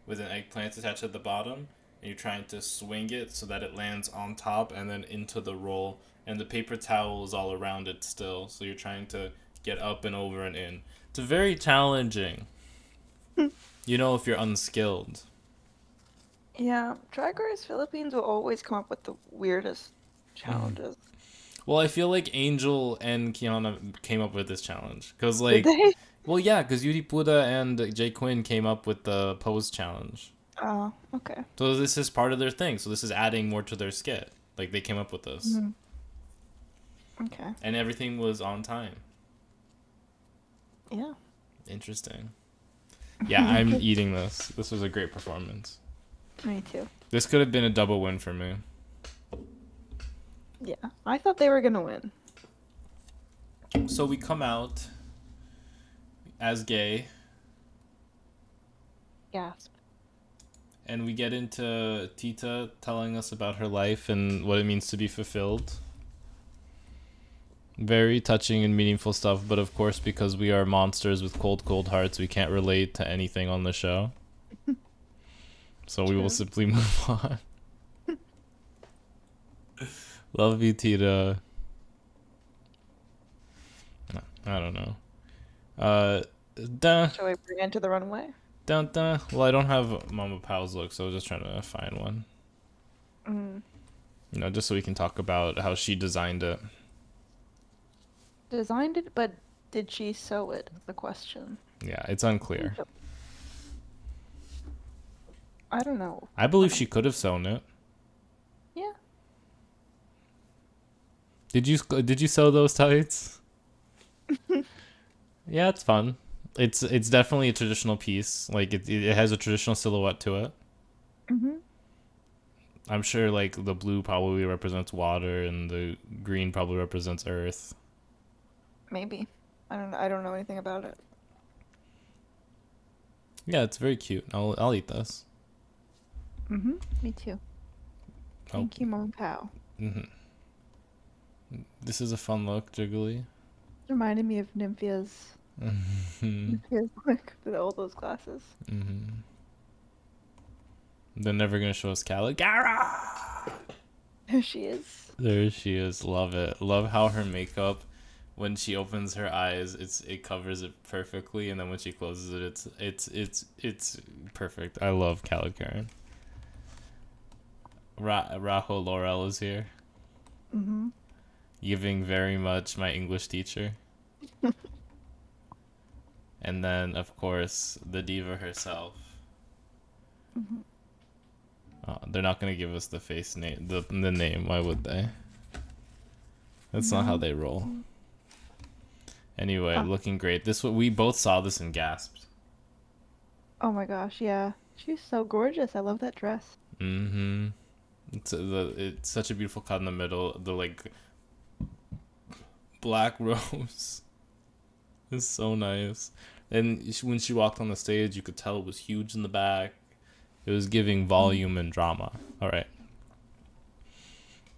with an eggplant attached at the bottom, and you're trying to swing it so that it lands on top and then into the roll, and the paper towel is all around it still. So you're trying to get up and over and in. It's very challenging. If you're unskilled. Yeah, Drag Race Philippines will always come up with the weirdest Mhm. challenges. Well, I feel like Angel and Kiana came up with this challenge because, Did like, they? well, yeah, because Yudipota and Jay Quinn came up with the pose challenge. Oh, okay. So this is part of their thing. So this is adding more to their skit. Like they came up with this, Mhm. Okay. and everything was on time. Yeah. Interesting. Yeah, I'm eating this. This was a great performance. Me too. This could have been a double win for me. Yeah. I thought they were gonna win. So we come out as gay, Gasp. and we get into Tita telling us about her life and what it means to be fulfilled. Very touching and meaningful stuff, but of course, because we are monsters with cold, cold hearts, we can't relate to anything on the show. So we will True. simply move on. Love you, Tita. I don't know. Dun, Shall we bring it to the runway? dun, dun. Well, I don't have Mama Pow's look, so I was just trying to find one. Mm. Just so we can talk about how she designed it. Designed it, but did she sew it? Is the question. Yeah, it's unclear. I don't know. I believe she could have sewn it. Yeah. Did you sew those tights? Yeah, it's fun. It's definitely a traditional piece. Like it has a traditional silhouette to it. Mhm. I'm sure like the blue probably represents water and the green probably represents earth. Maybe. I don't know anything about it. Yeah, it's very cute. I'll eat this. Mhm. Me too. Oh. Thank you, Mom Pow. Mhm. This is a fun look, Jiggly. Reminded me of Nymphia's Mhm. look with all those glasses. Mhm. They're never gonna show us Caligara. There she is. There she is. Love it. Love how her makeup, when she opens her eyes, it covers it perfectly, and then when she closes it, it's perfect. I love Caligara. Rajo Laurel is here, Mhm. giving very much my English teacher. And then, of course, the diva herself. Mhm. They're not gonna give us the face name, the name. Why would they? That's not how No. they roll. Anyway, Ah. looking great. We both saw this and gasped. Oh my gosh, yeah. She's so gorgeous. I love that dress. Mm-hmm. It's such a beautiful cut in the middle. The like black rose is so nice. And when she walked on the stage, you could tell it was huge in the back. It was giving volume and drama. All right,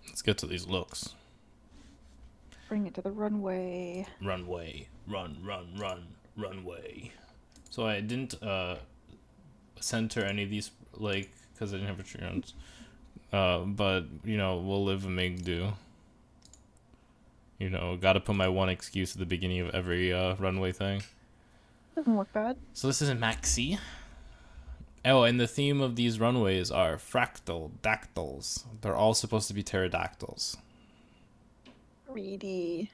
let's get to these looks. Bring it to the runway. Runway, runway. So I didn't center any of these like because I didn't have a tree. But we'll live and make do. Gotta put my one excuse at the beginning of every runway thing. Doesn't look bad. So this is a maxie. Oh, and the theme of these runways are fractal dactyls. They're all supposed to be pterodactyls. Greedy.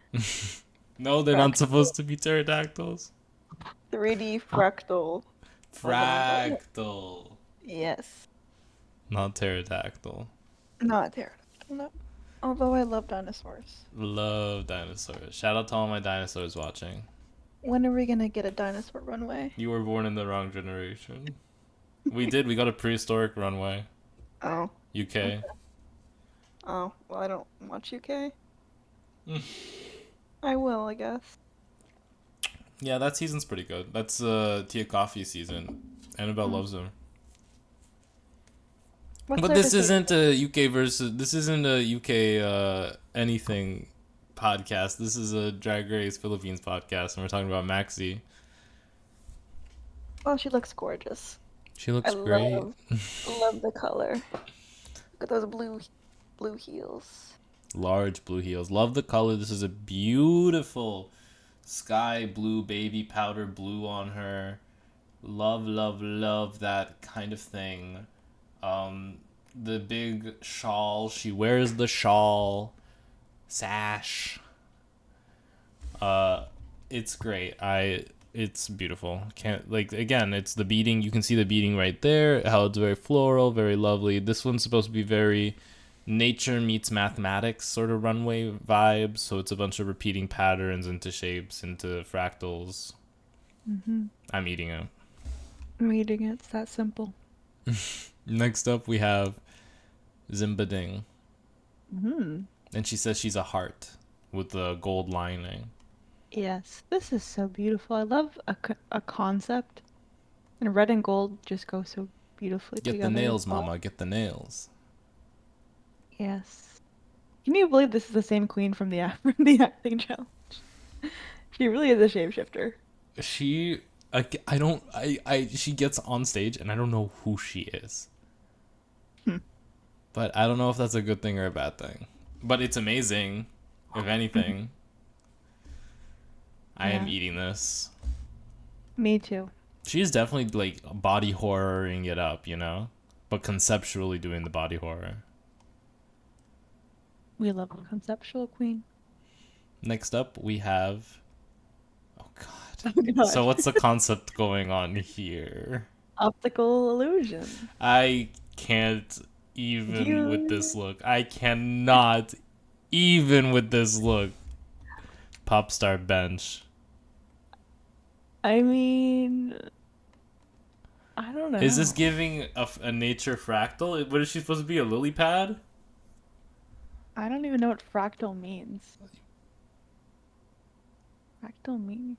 No, they're not supposed to be pterodactyls. 3D fractal. Fractal. Yes. Not pterodactyl. Not pterodactyl. No. Although I love dinosaurs. Love dinosaurs. Shout out to all my dinosaurs watching. When are we gonna get a dinosaur runway? You were born in the wrong generation. We did. We got a prehistoric runway. Oh. UK. Okay. Oh, well, I don't watch UK. I will, I guess. Yeah, that season's pretty good. That's Tia Coffee season. Annabelle loves him. What's But there this to say? isn't a UK versus. This isn't a UK anything podcast. This is a Drag Race Philippines podcast, and we're talking about Maxie. Oh, she looks gorgeous. She looks I great. love the color. Look at those blue heels. Large blue heels. Love the color. This is a beautiful sky blue, baby powder blue on her. Love, love, love that kind of thing. The big shawl. She wears the shawl. Sash. It's great. It's beautiful. Can't like again, it's the beading. You can see the beading right there. How it's very floral, very lovely. This one's supposed to be very nature meets mathematics sort of runway vibes. So it's a bunch of repeating patterns into shapes, into fractals. Mm-hmm. I'm eating it. I'm eating it. It's that simple. Next up, we have Zimbading. Mm-hmm. And she says she's a heart with a gold lining. Yes, this is so beautiful. I love a concept. And red and gold just go so beautifully Get together. the nails, as well. mama. Get the nails. Yes. Can you believe this is the same queen from the from the acting challenge? She really is a shapeshifter. She she gets on stage and I don't know who she is. But I don't know if that's a good thing or a bad thing. But it's amazing, if anything. I am Yeah. eating this. Me too. She's definitely like body horroring it up, you know? But conceptually doing the body horror. We love a conceptual queen. Next up we have oh god. Oh god. So what's the concept going on here? Optical illusion. I can't even with this look. I cannot even with this look. Pop star bench. I mean, I don't know. Is this giving a nature fractal? What is she supposed to be? A lily pad? I don't even know what fractal means. Fractal means?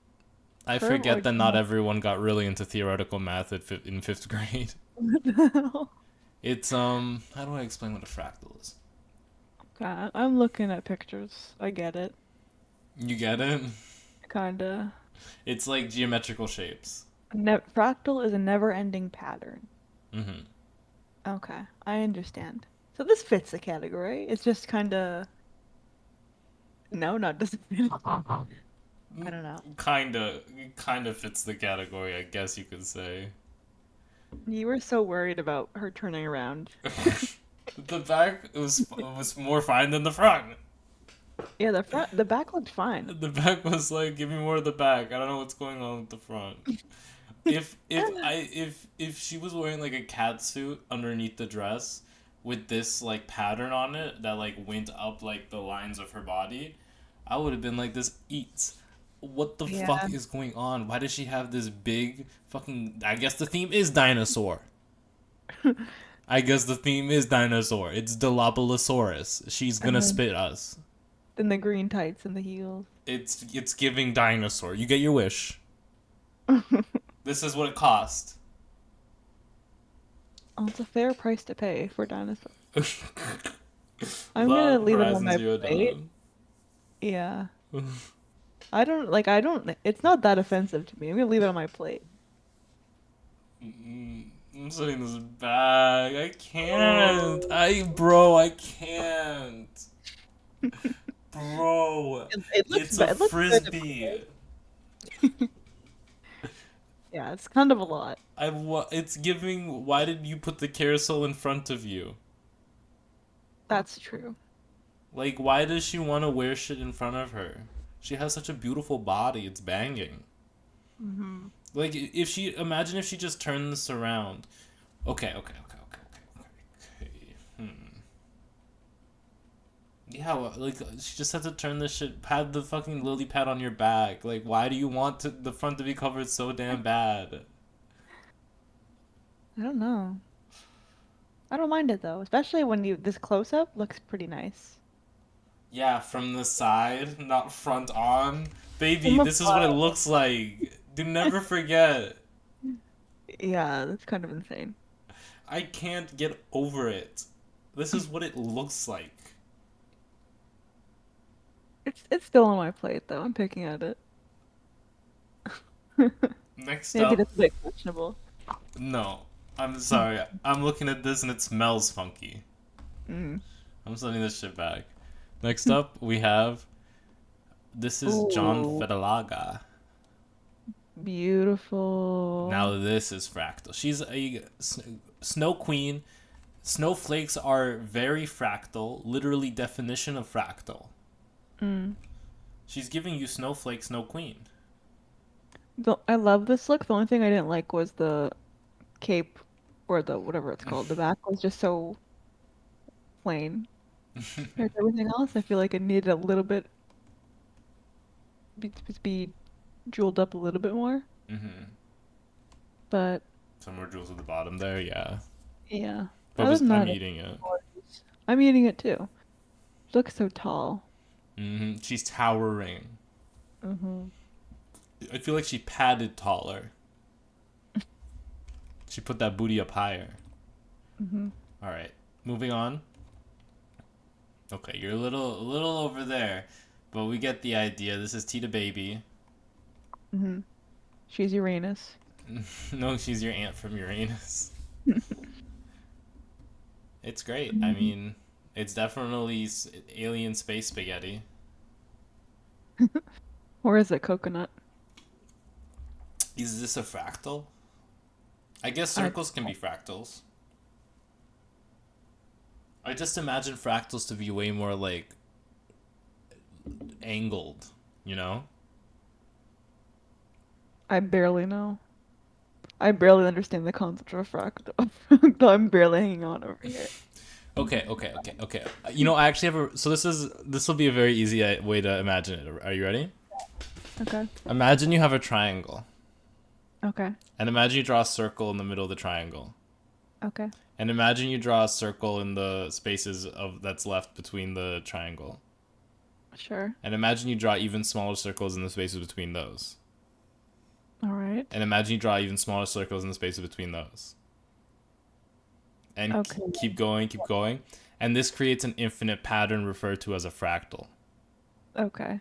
I Curve or forget that not diagonal? everyone got really into theoretical math in fifth grade. It's how do I explain what a fractal is? Okay, I'm looking at pictures. I get it. You get it? Kinda. It's like geometrical shapes. Fractal is a never-ending pattern. Mm-hmm. Okay, I understand. So this fits the category. It's just kinda. No, not doesn't fit. I don't know. Kinda fits the category, I guess you could say. You were so worried about her turning around. The back was more fine than the front. Yeah, the back looked fine. The back was like, give me more of the back. I don't know what's going on with the front. If she was wearing like a cat suit underneath the dress with this like pattern on it that like went up like the lines of her body, I would have been like, this eats. What the Yeah. fuck is going on? Why does she have this big fucking? I guess the theme is dinosaur. I guess the theme is dinosaur. It's Dilophosaurus. She's gonna Uh-huh. spit us. Then the green tights and the heels. It's giving dinosaur. You get your wish. This is what it cost. Oh, it's a fair price to pay for dinosaurs. I'm gonna leave it on my plate. Yeah. I don't, it's not that offensive to me. I'm gonna leave it on my plate. I'm setting this back. I can't. I can't. Bro, It looks it's bad. a It looks good. frisbee. Yeah, it's kind of a lot. It's giving. Why did you put the carousel in front of you? That's true. Like, why does she want to wear shit in front of her? She has such a beautiful body. It's banging. Mm-hmm. Like, imagine if she just turned this around. Okay. Yeah, like she just had to turn this shit, pad the fucking lily pad on your back. Like, why do you want the front to be covered so damn bad? I don't know. I don't mind it though, especially when you this close up looks pretty nice. Yeah, from the side, not front on. From Baby, this is what it afar. looks like. Do never forget. Yeah, that's kind of insane. I can't get over it. This is what it looks like. It's still on my plate though. I'm picking at it. Next Maybe up, that's a bit questionable. no. I'm sorry. I'm looking at this and it smells funky. Mm. I'm sending this shit back. Next up, we have. This is John Ooh, Fedelaga. beautiful. Now this is fractal. She's a snow queen. Snowflakes are very fractal. Literally definition of fractal. Mm. She's giving you snowflake, snow queen. I love this look. The only thing I didn't like was the cape or the whatever it's called. The back was just so plain. Compared to everything else, I feel like it needed a little bit be jeweled up a little bit more. Mm-hmm. But Some more jewels at the bottom there, yeah. yeah, But other than I'm that, eating it. I'm eating it too. She looks so tall. Mm-hmm. She's towering. Mm-hmm. I feel like she padded taller. She put that booty up higher. Mm-hmm. All right, moving on. Okay, you're a little over there, but we get the idea. This is Tita Baby. Mm-hmm. She's Uranus. No, she's your aunt from Uranus. It's great. I Mhm. mean, it's definitely alien space spaghetti. Or is it coconut? Is this a fractal? I guess I circles can be fractals. I just imagine fractals to be way more like angled, you know? I barely know. I barely understand the concept of a fractal. I'm barely hanging on over here. Okay. You know, I actually have a. So this will be a very easy way to imagine it. Are you ready? Okay. Imagine you have a triangle, Okay. and imagine you draw a circle in the middle of the triangle, Okay. and imagine you draw a circle in the spaces of that's left between the triangle, Sure. and imagine you draw even smaller circles in the spaces between those, All right. and imagine you draw even smaller circles in the spaces between those, and Okay. keep going, and this creates an infinite pattern referred to as a fractal. Okay.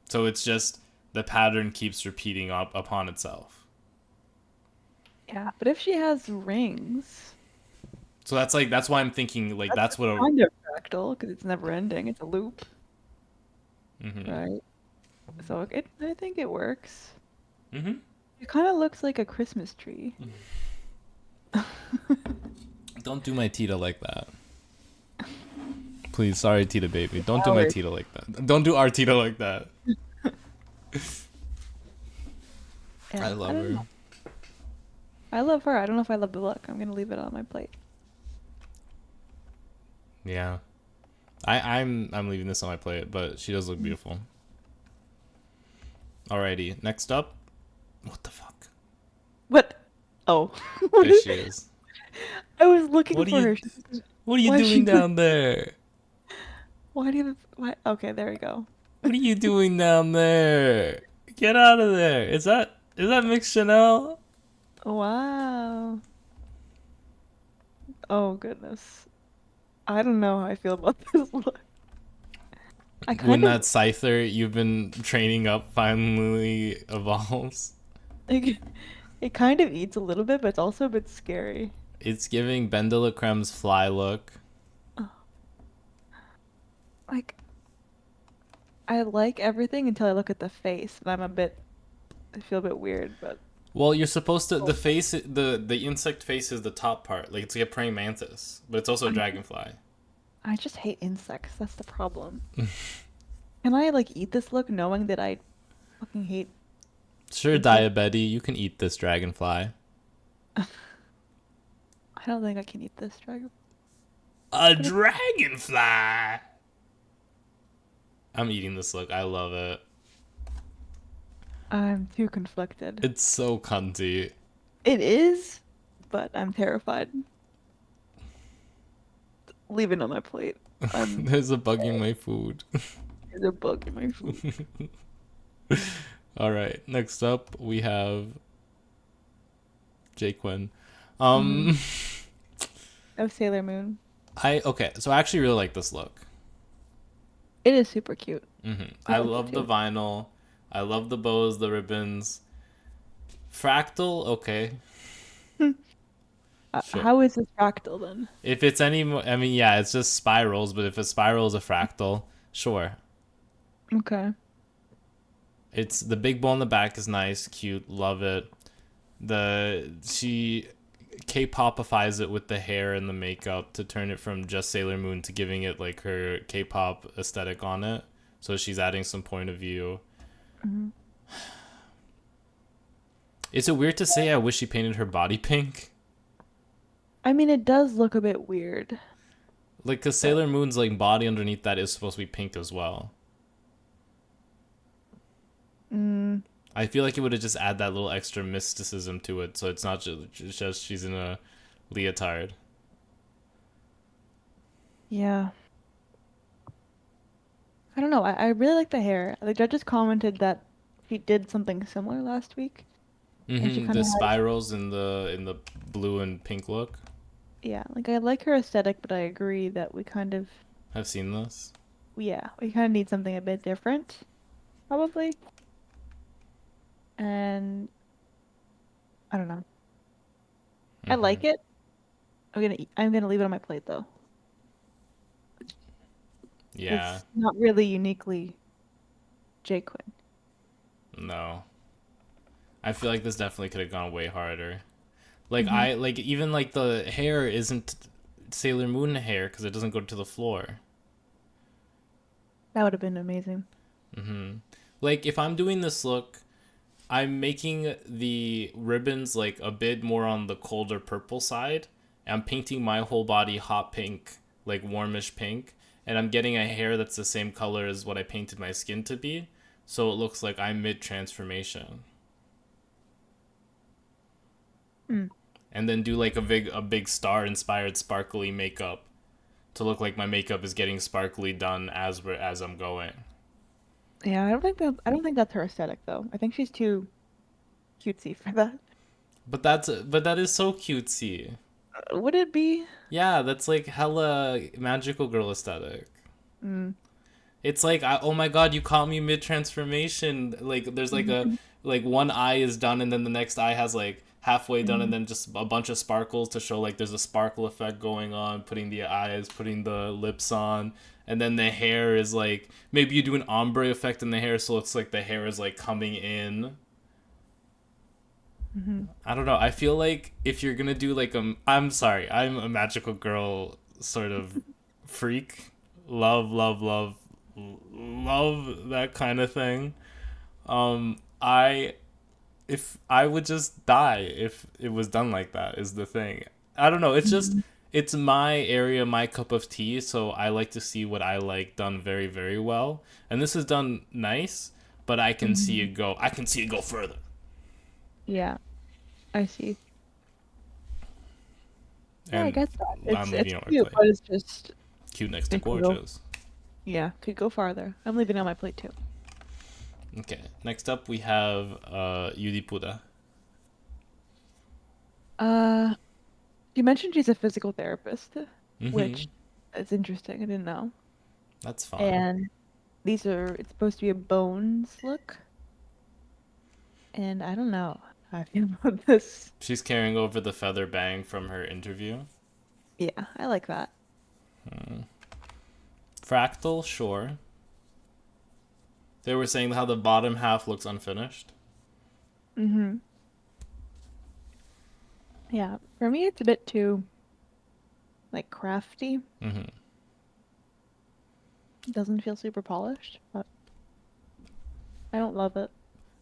So it's just the pattern keeps repeating up upon itself. Yeah, but if she has rings, So that's why I'm thinking like that's that's what a kind of fractal because it's never ending. It's a loop, mhm. right? So I think it works. Mhm. It kind of looks like a Christmas tree. Don't do my Tita like that. Please, sorry Tita baby. Don't do my Flower. Tita like that. Don't do our Tita like that. I Yeah, I love don't her. know. I love her. I don't know if I love the look. I'm gonna leave it on my plate. Yeah. I'm leaving this on my plate, but she does look beautiful. Alrighty, next up. What the fuck? What? Oh, what There is- she is. I was looking What are for you her. What are you Why is she doing doing? down there? Why do you have? Why? Okay, there we go. What are you doing down there? Get out of there. Is that Mix Chanel? Wow. Oh goodness. I don't know how I feel about this look. I When kind of that Scyther you've been training up finally evolves? like it kind of eats a little bit, but it's also a bit scary. It's giving Ben de la Creme's fly look. Oh, like I like everything until I look at the face, and I feel a bit weird, but Well, you're supposed to oh, the face the insect face is the top part. Like it's like a praying mantis, but it's also a I dragonfly. I just hate insects. That's the problem. Can I like eat this look knowing that I fucking hate Sure, insects? Diabetes, you can eat this dragonfly. I don't think I can eat this dragon. A dragonfly. I'm eating this look. I love it. I'm too conflicted. It's so cunty. It is, but I'm terrified. Leave it on my plate. There's a bug in my food. There's a bug in my food. All right. Next up, we have Jaquin. Of Sailor Moon. So I actually really like this look. It is super cute. I like love it the too. vinyl. I love the bows, the ribbons. Fractal, okay. Sure. How is this fractal then? If it's any, I mean, yeah, it's just spirals. But if a spiral is a fractal, sure. Okay. It's the big bow on the back is nice, cute, love it. She K-popifies it with the hair and the makeup to turn it from just Sailor Moon to giving it like her K-pop aesthetic on it. So she's adding some point of view. Mm-hmm. Is it weird to say I wish she painted her body pink? I mean, it does look a bit weird. Like, cause Sailor Moon's like body underneath that is supposed to be pink as well. I feel like it would have just add that little extra mysticism to it, so it's not just she's in a leotard. Yeah. I don't know. I really like the hair. The judges commented that she did something similar last week, and she kind The of had, spirals in the blue and pink look. yeah, like I like her aesthetic, but I agree that we kind of, I've seen this. yeah, we kind of need something a bit different, probably. And I don't know. I like it. I'm gonna leave it on my plate though. Yeah. It's not really uniquely Jaquin. No. I feel like this definitely could have gone way harder. Like I like even like the hair isn't Sailor Moon hair because it doesn't go to the floor. That would have been amazing. Like if I'm doing this look, I'm making the ribbons like a bit more on the colder purple side. I'm painting my whole body hot pink, like warmish pink, and I'm getting a hair that's the same color as what I painted my skin to be, so it looks like I'm mid transformation. And then do like a big star inspired sparkly makeup to look like my makeup is getting sparkly done as I'm going. Yeah, I don't think that's her aesthetic though. I think she's too cutesy for that. But that is so cutesy. Would it be? Yeah, that's like hella magical girl aesthetic. It's like oh my god, you caught me mid transformation. Like there's like a like one eye is done and then the next eye has like halfway done and then just a bunch of sparkles to show like there's a sparkle effect going on, putting the eyes, putting the lips on, and then the hair is like maybe you do an ombre effect in the hair so it's like the hair is like coming in. I don't know. I feel like if you're gonna do like I'm sorry, I'm a magical girl sort of freak. Love that kind of thing. I if I would just die if it was done like that is the thing. I don't know. It's just it's my area, my cup of tea. So I like to see what I like done very very well. And this is done nice, but I can see it go. I can see it go further. Yeah, I see. Yeah, I And get that. I'm It's leaving on my cute, plate. but it's just Cute next to it could go. gorgeous. Yeah, could go farther. I'm leaving it on my plate too. Okay. Next up we have yudipota. Uh, you mentioned she's a physical therapist, Mm-hmm. which is interesting. I didn't know. That's fun. And it's supposed to be a bones look, and I don't know how I feel about this. She's carrying over the feather bang from her interview. Yeah, I like that. Fractal, sure. They were saying how the bottom half looks unfinished. Mm-hmm. Yeah, for me it's a bit too like crafty. Mm-hmm. It doesn't feel super polished, but I don't love it.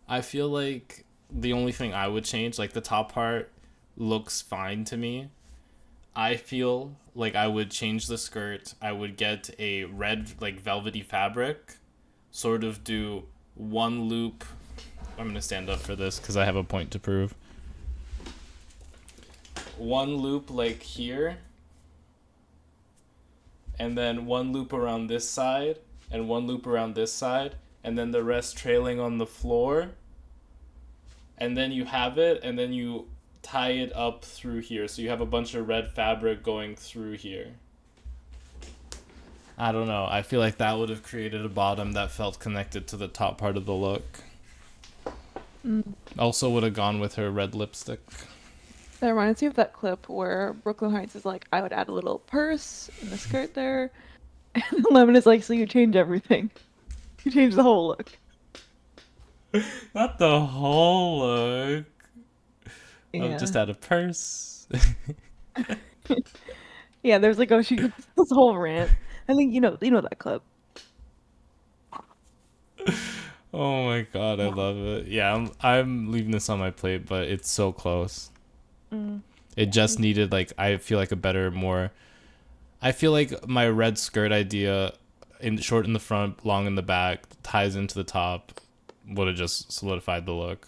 I feel like the only thing I would change, like the top part looks fine to me. I feel like I would change the skirt. I would get a red, like, velvety fabric, sort of do one loop. I'm going to stand up for this because I have a point to prove. One loop, like, here, and then one loop around this side, and one loop around this side, and then the rest trailing on the floor. And then you have it, and then you tie it up through here. So you have a bunch of red fabric going through here. I don't know. I feel like that would have created a bottom that felt connected to the top part of the look. Also would have gone with her red lipstick. That reminds me of that clip where Brooklyn Heights is like, I would add a little purse in the skirt there. And Lemon is like, so you change everything. You change the whole look. Not the whole look. Yeah. I'll just add a purse. Yeah, there's like, oh, she this whole rant. I think you know that clip. Oh my god, I love it. Yeah, I'm leaving this on my plate, but it's so close. It just needed, like, I feel like a better, more. I feel like my red skirt idea, short in the front, long in the back, ties into the top, would have just solidified the look.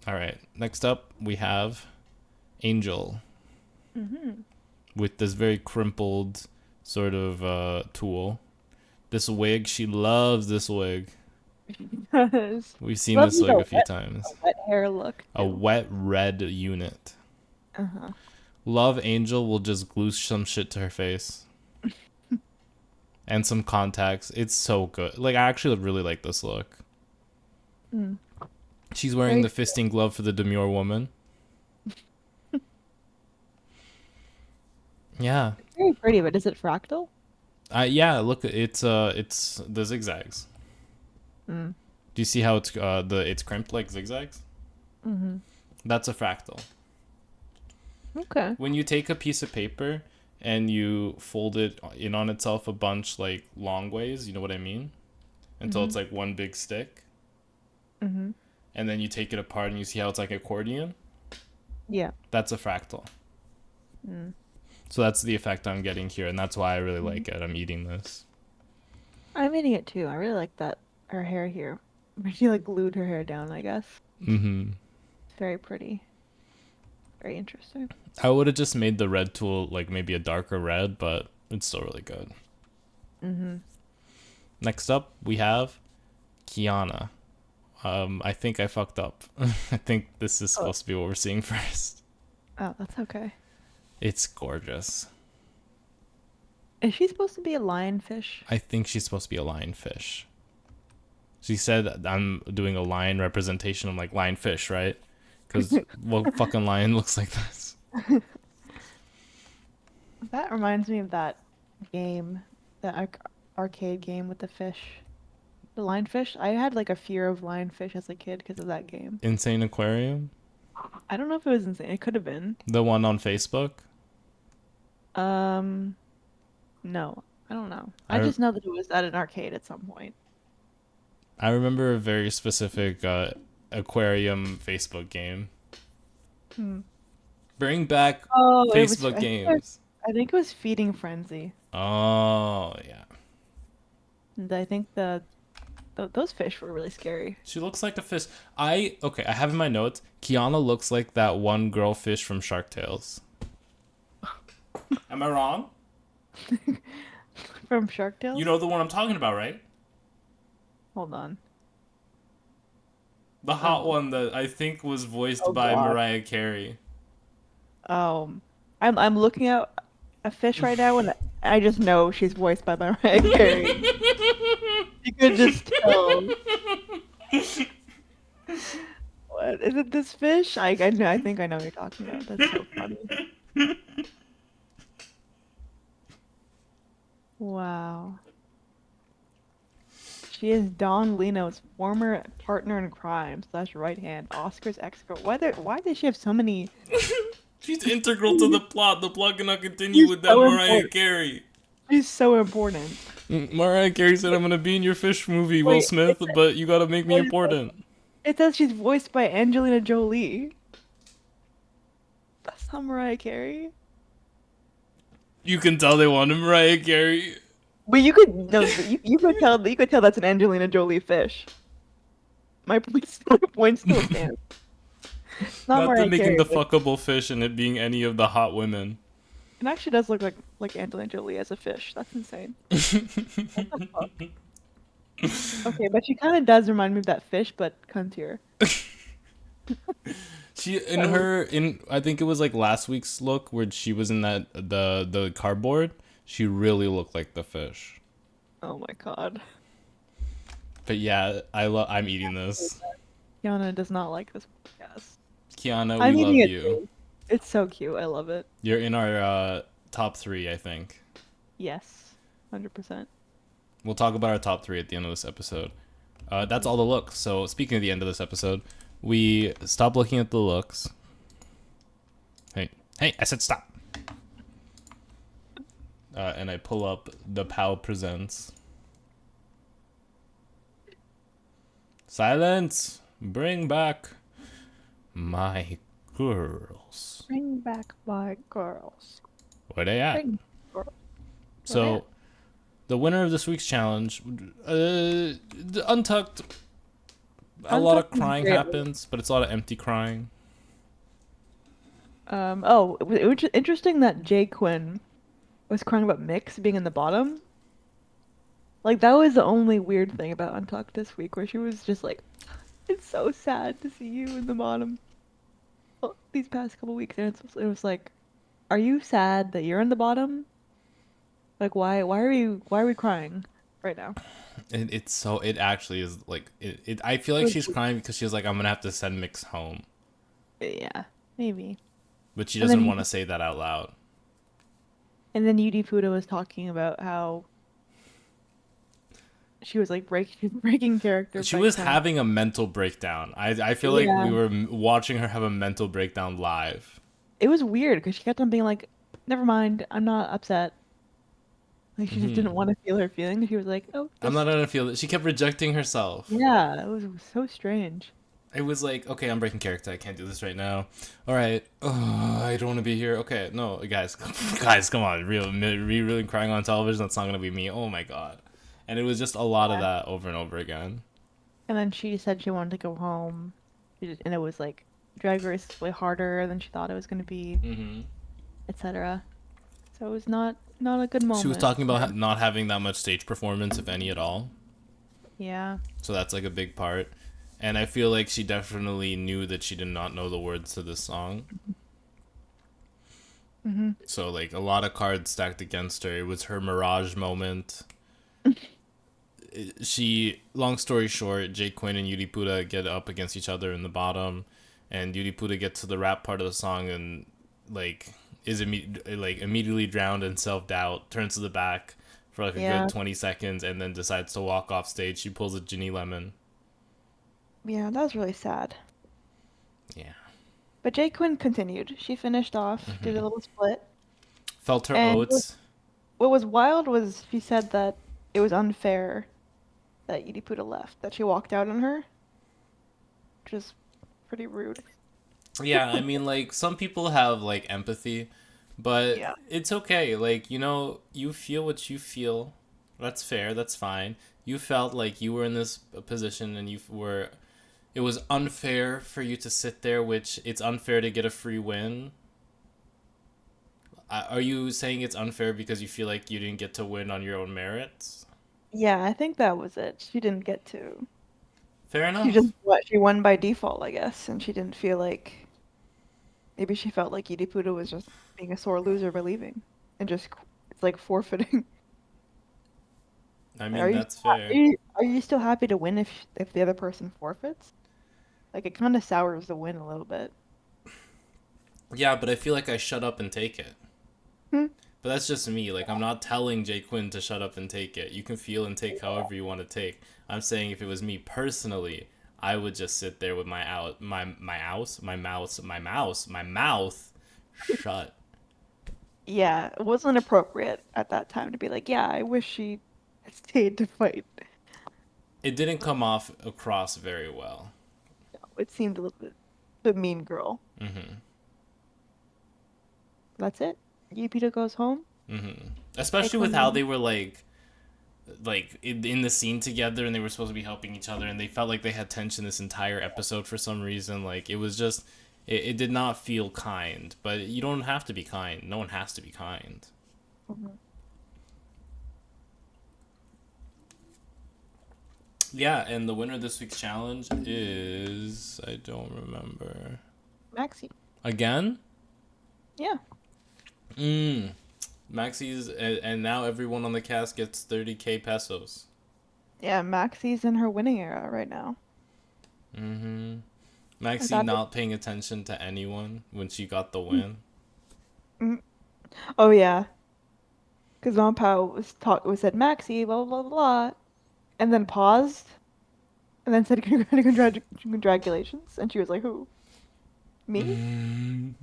All right, next up we have Angel with this very crimpled sort of tulle. This wig, she loves this wig. Yes. We've seen this wig a few times. A wet hair look. A wet red unit. Uh-huh. Love Angel will just glue some shit to her face. And some contacts. It's so good. Like, I actually really like this look. She's wearing the fisting glove for the demure woman. Yeah. It's very pretty, but is it fractal? Yeah, look, it's the zigzags. Do you see how it's crimped like zigzags? That's a fractal. Okay. When you take a piece of paper and you fold it in on itself a bunch, like, long ways, you know what I mean? Until it's like one big stick. And then you take it apart and you see how it's like accordion? Yeah. That's a fractal. So that's the effect I'm getting here, and that's why I really like it. I'm eating this. I'm eating it too. I really like that, her hair here. She like glued her hair down, I guess. It's very pretty. Very interesting. I would have just made the red tool like maybe a darker red, but it's still really good. Next up, we have Khianna. I think I fucked up. I think this is supposed to be what we're seeing first. Oh, that's okay. It's gorgeous. Is she supposed to be a lionfish? I think she's supposed to be a lionfish. She said I'm doing a lion representation. I'm like, lionfish, right? Because what fucking lion looks like this? That reminds me of that game, the arcade game with the fish. The lionfish? I had like a fear of lionfish as a kid because of that game. Insane Aquarium? I don't know if it was insane. It could have been. The one on Facebook? No. I don't know. I just know that it was at an arcade at some point. I remember a very specific aquarium Facebook game. Bring back Facebook games. I think it was Feeding Frenzy. Oh, yeah. And I think those fish were really scary. She looks like a fish. I have in my notes, Khianna looks like that one girl fish from Shark Tales. Am I wrong? From Shark Tales? You know the one I'm talking about, right? Hold on. The hot one that I think was voiced by Mariah Carey. I'm looking at a fish right now, and I just know she's voiced by Mariah Carey. You could just tell. What is it? This fish? I think I know what you're talking about. That's so funny. Wow. She is Don Leno's former partner in crime / right hand, Oscar's ex-girl. Why does she have so many? She's integral to the plot. The plot cannot continue without Mariah Carey. She's so important. Mariah Carey said, "I'm gonna be in your fish movie, Will Smith, but you gotta make me important." It says she's voiced by Angelina Jolie. It's not Mariah Carey. You can tell they wanted Mariah Carey. But you could no, but you could tell that's an Angelina Jolie fish. My point still stands. It's not Not them Mariah making Carey, the but fuckable fish and it being any of the hot women. it actually does look like Angelina Jolie as a fish. That's insane. Okay, but she kind of does remind me of that fish, but cuntier. In I think it was like last week's look where she was in that the cardboard. She really looked like the fish. Oh my god. But yeah, I'm eating this. Khianna does not like this podcast. Khianna, we I'm love eating it you. too. It's so cute. I love it. You're in our top 3, I think. Yes, 100%. We'll talk about our top 3 at the end of this episode. That's all the looks. So speaking of the end of this episode, we stop looking at the looks. Hey, I said stop. And I pull up the POW Presents. Silence! Bring back my girls. Bring back my girls. Where they at? Bring girls. So, the winner of this week's challenge, Untucked. A lot of Untucked is crying great. happens, but it's a lot of empty crying. It was interesting that Jay Quinn was crying about Mix being in the bottom. Like, that was the only weird thing about Untucked this week, where she was just like, it's so sad to see you in the bottom. Well, these past couple weeks, and it was like, are you sad that you're in the bottom? Like, why are we crying right now? It actually is like, I feel like she's crying because she's like, I'm gonna have to send Mix home. Yeah, maybe. But she And then doesn't want to say that out loud. And then yudipota was talking about how she was like breaking character. She by was crying. having a mental breakdown. I feel like Yeah. we were watching her have a mental breakdown live. It was weird because she kept on being like, "Never mind, I'm not upset." Like she just didn't want to feel her feelings. She was like, "Oh, I'm not gonna feel it. She kept rejecting herself. yeah." It was so strange. It was like, okay, I'm breaking character. I can't do this right now. All right. I don't want to be here. Okay, no, guys, guys, come on. Really crying on television. That's not gonna be me. Oh my god. And it was just a lot of that over and over again. And then she said she wanted to go home, and it was like Drag Race is way harder than she thought it was going to be, etc. So it was not a good moment. She was talking about not having that much stage performance, if any at all. Yeah. So that's like a big part. And I feel like she definitely knew that she did not know the words to this song. So like a lot of cards stacked against her. It was her Mirage moment. Long story short, Jay Quinn and yudipota get up against each other in the bottom, and yudipota gets to the rap part of the song and like is immediately drowned in self-doubt, turns to the back for like a good 20 seconds, and then decides to walk off stage. She pulls a Ginny Lemon. Yeah, that was really sad. Yeah. But Jay Quinn continued. She finished off, did a little split. Felt her And oats. what was wild was she said that it was unfair that yudipota left, that she walked out on her, which is pretty rude. Yeah, I mean, like, some people have, like, empathy, but Yeah. it's okay. Like, you feel what you feel. That's fair. That's fine. You felt like you were in this position and it was unfair for you to sit there, which it's unfair to get a free win. Are you saying it's unfair because you feel like you didn't get to win on your own merits? Yeah, I think that was it. She didn't get to. Fair She enough. just she won by default, I guess, and she didn't feel like maybe she felt like yudipota was just being a sore loser by leaving and just it's like forfeiting. I mean, that's fair. Are you still happy to win if the other person forfeits? Like it kind of sours the win a little bit. Yeah, but I feel like I shut up and take it. But that's just me. Like, I'm not telling Jay Quinn to shut up and take it. You can feel and take however you want to take. I'm saying if it was me personally, I would just sit there with my mouth shut. Yeah, it wasn't appropriate at that time to be like, yeah, I wish she had stayed to fight. It didn't come off across very well. It seemed a little bit mean girl. that's it. Yudipota goes home. Especially Takes with one how down. they were like in the scene together, and they were supposed to be helping each other, and they felt like they had tension this entire episode for some reason. Like it was just, it did not feel kind. But you don't have to be kind. No one has to be kind. Mhm. Yeah, and the winner of this week's challenge is, I don't remember. Maxie. Again? Yeah. Maxie's, and now everyone on the cast gets 30K pesos. Yeah, Maxie's in her winning era right now. I Maxie thought it. not paying attention to anyone when she got the win. Mm. Oh yeah, because Mom Pao was said Maxie blah blah blah blah, and then paused, and then said congratulations, and she was like, "Who? Me?"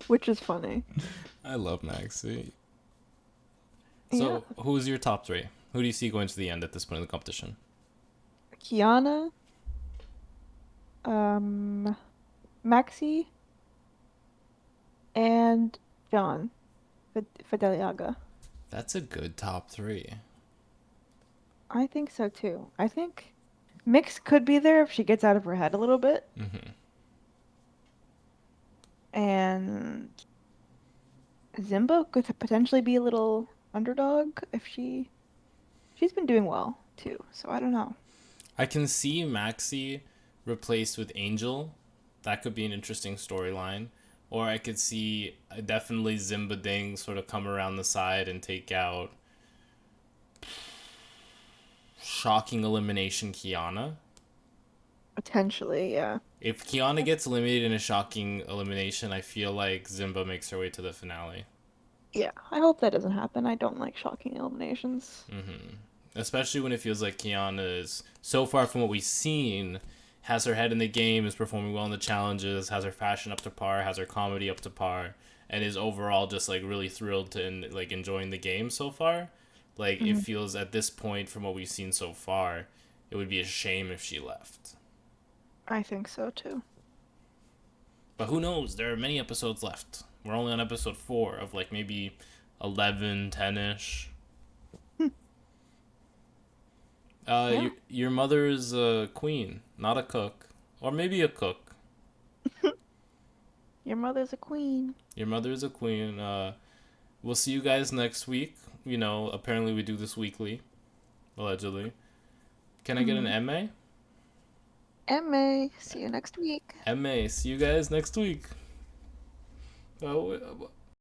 Which is funny. I love Maxie. Yeah. So, who's your top three? Who do you see going to the end at this point in the competition? Khianna, um, Maxie, and John Fideliaga. That's a good top three. I think so too. I think Mix could be there if she gets out of her head a little bit. And Zimba could potentially be a little underdog if she's been doing well too. So I don't know. I can see Maxie replaced with Angel. That could be an interesting storyline. Or I could see definitely Zimba Ding sort of come around the side and take out shocking elimination khianna. Potentially, yeah. If khianna gets eliminated in a shocking elimination, I feel like Zimba makes her way to the finale. Yeah. I hope that doesn't happen. I don't like shocking eliminations. Especially when it feels like khianna is so far from what we've seen, has her head in the game, is performing well in the challenges, has her fashion up to par, has her comedy up to par, and is overall just like really thrilled to like enjoying the game so far. Like it Mhm. feels at this point from what we've seen so far, it would be a shame if she left. I think so too. But who knows? There are many episodes left. We're only on episode 4 of like maybe 11, 10-ish. Yeah. Your mother's a queen, not a cook. Or maybe a cook. Your mother's a queen. Your mother is a queen. We'll see you guys next week. Apparently we do this weekly, allegedly. Can I get an Hmm. MA? MA. See you next week. MA. See you guys next week.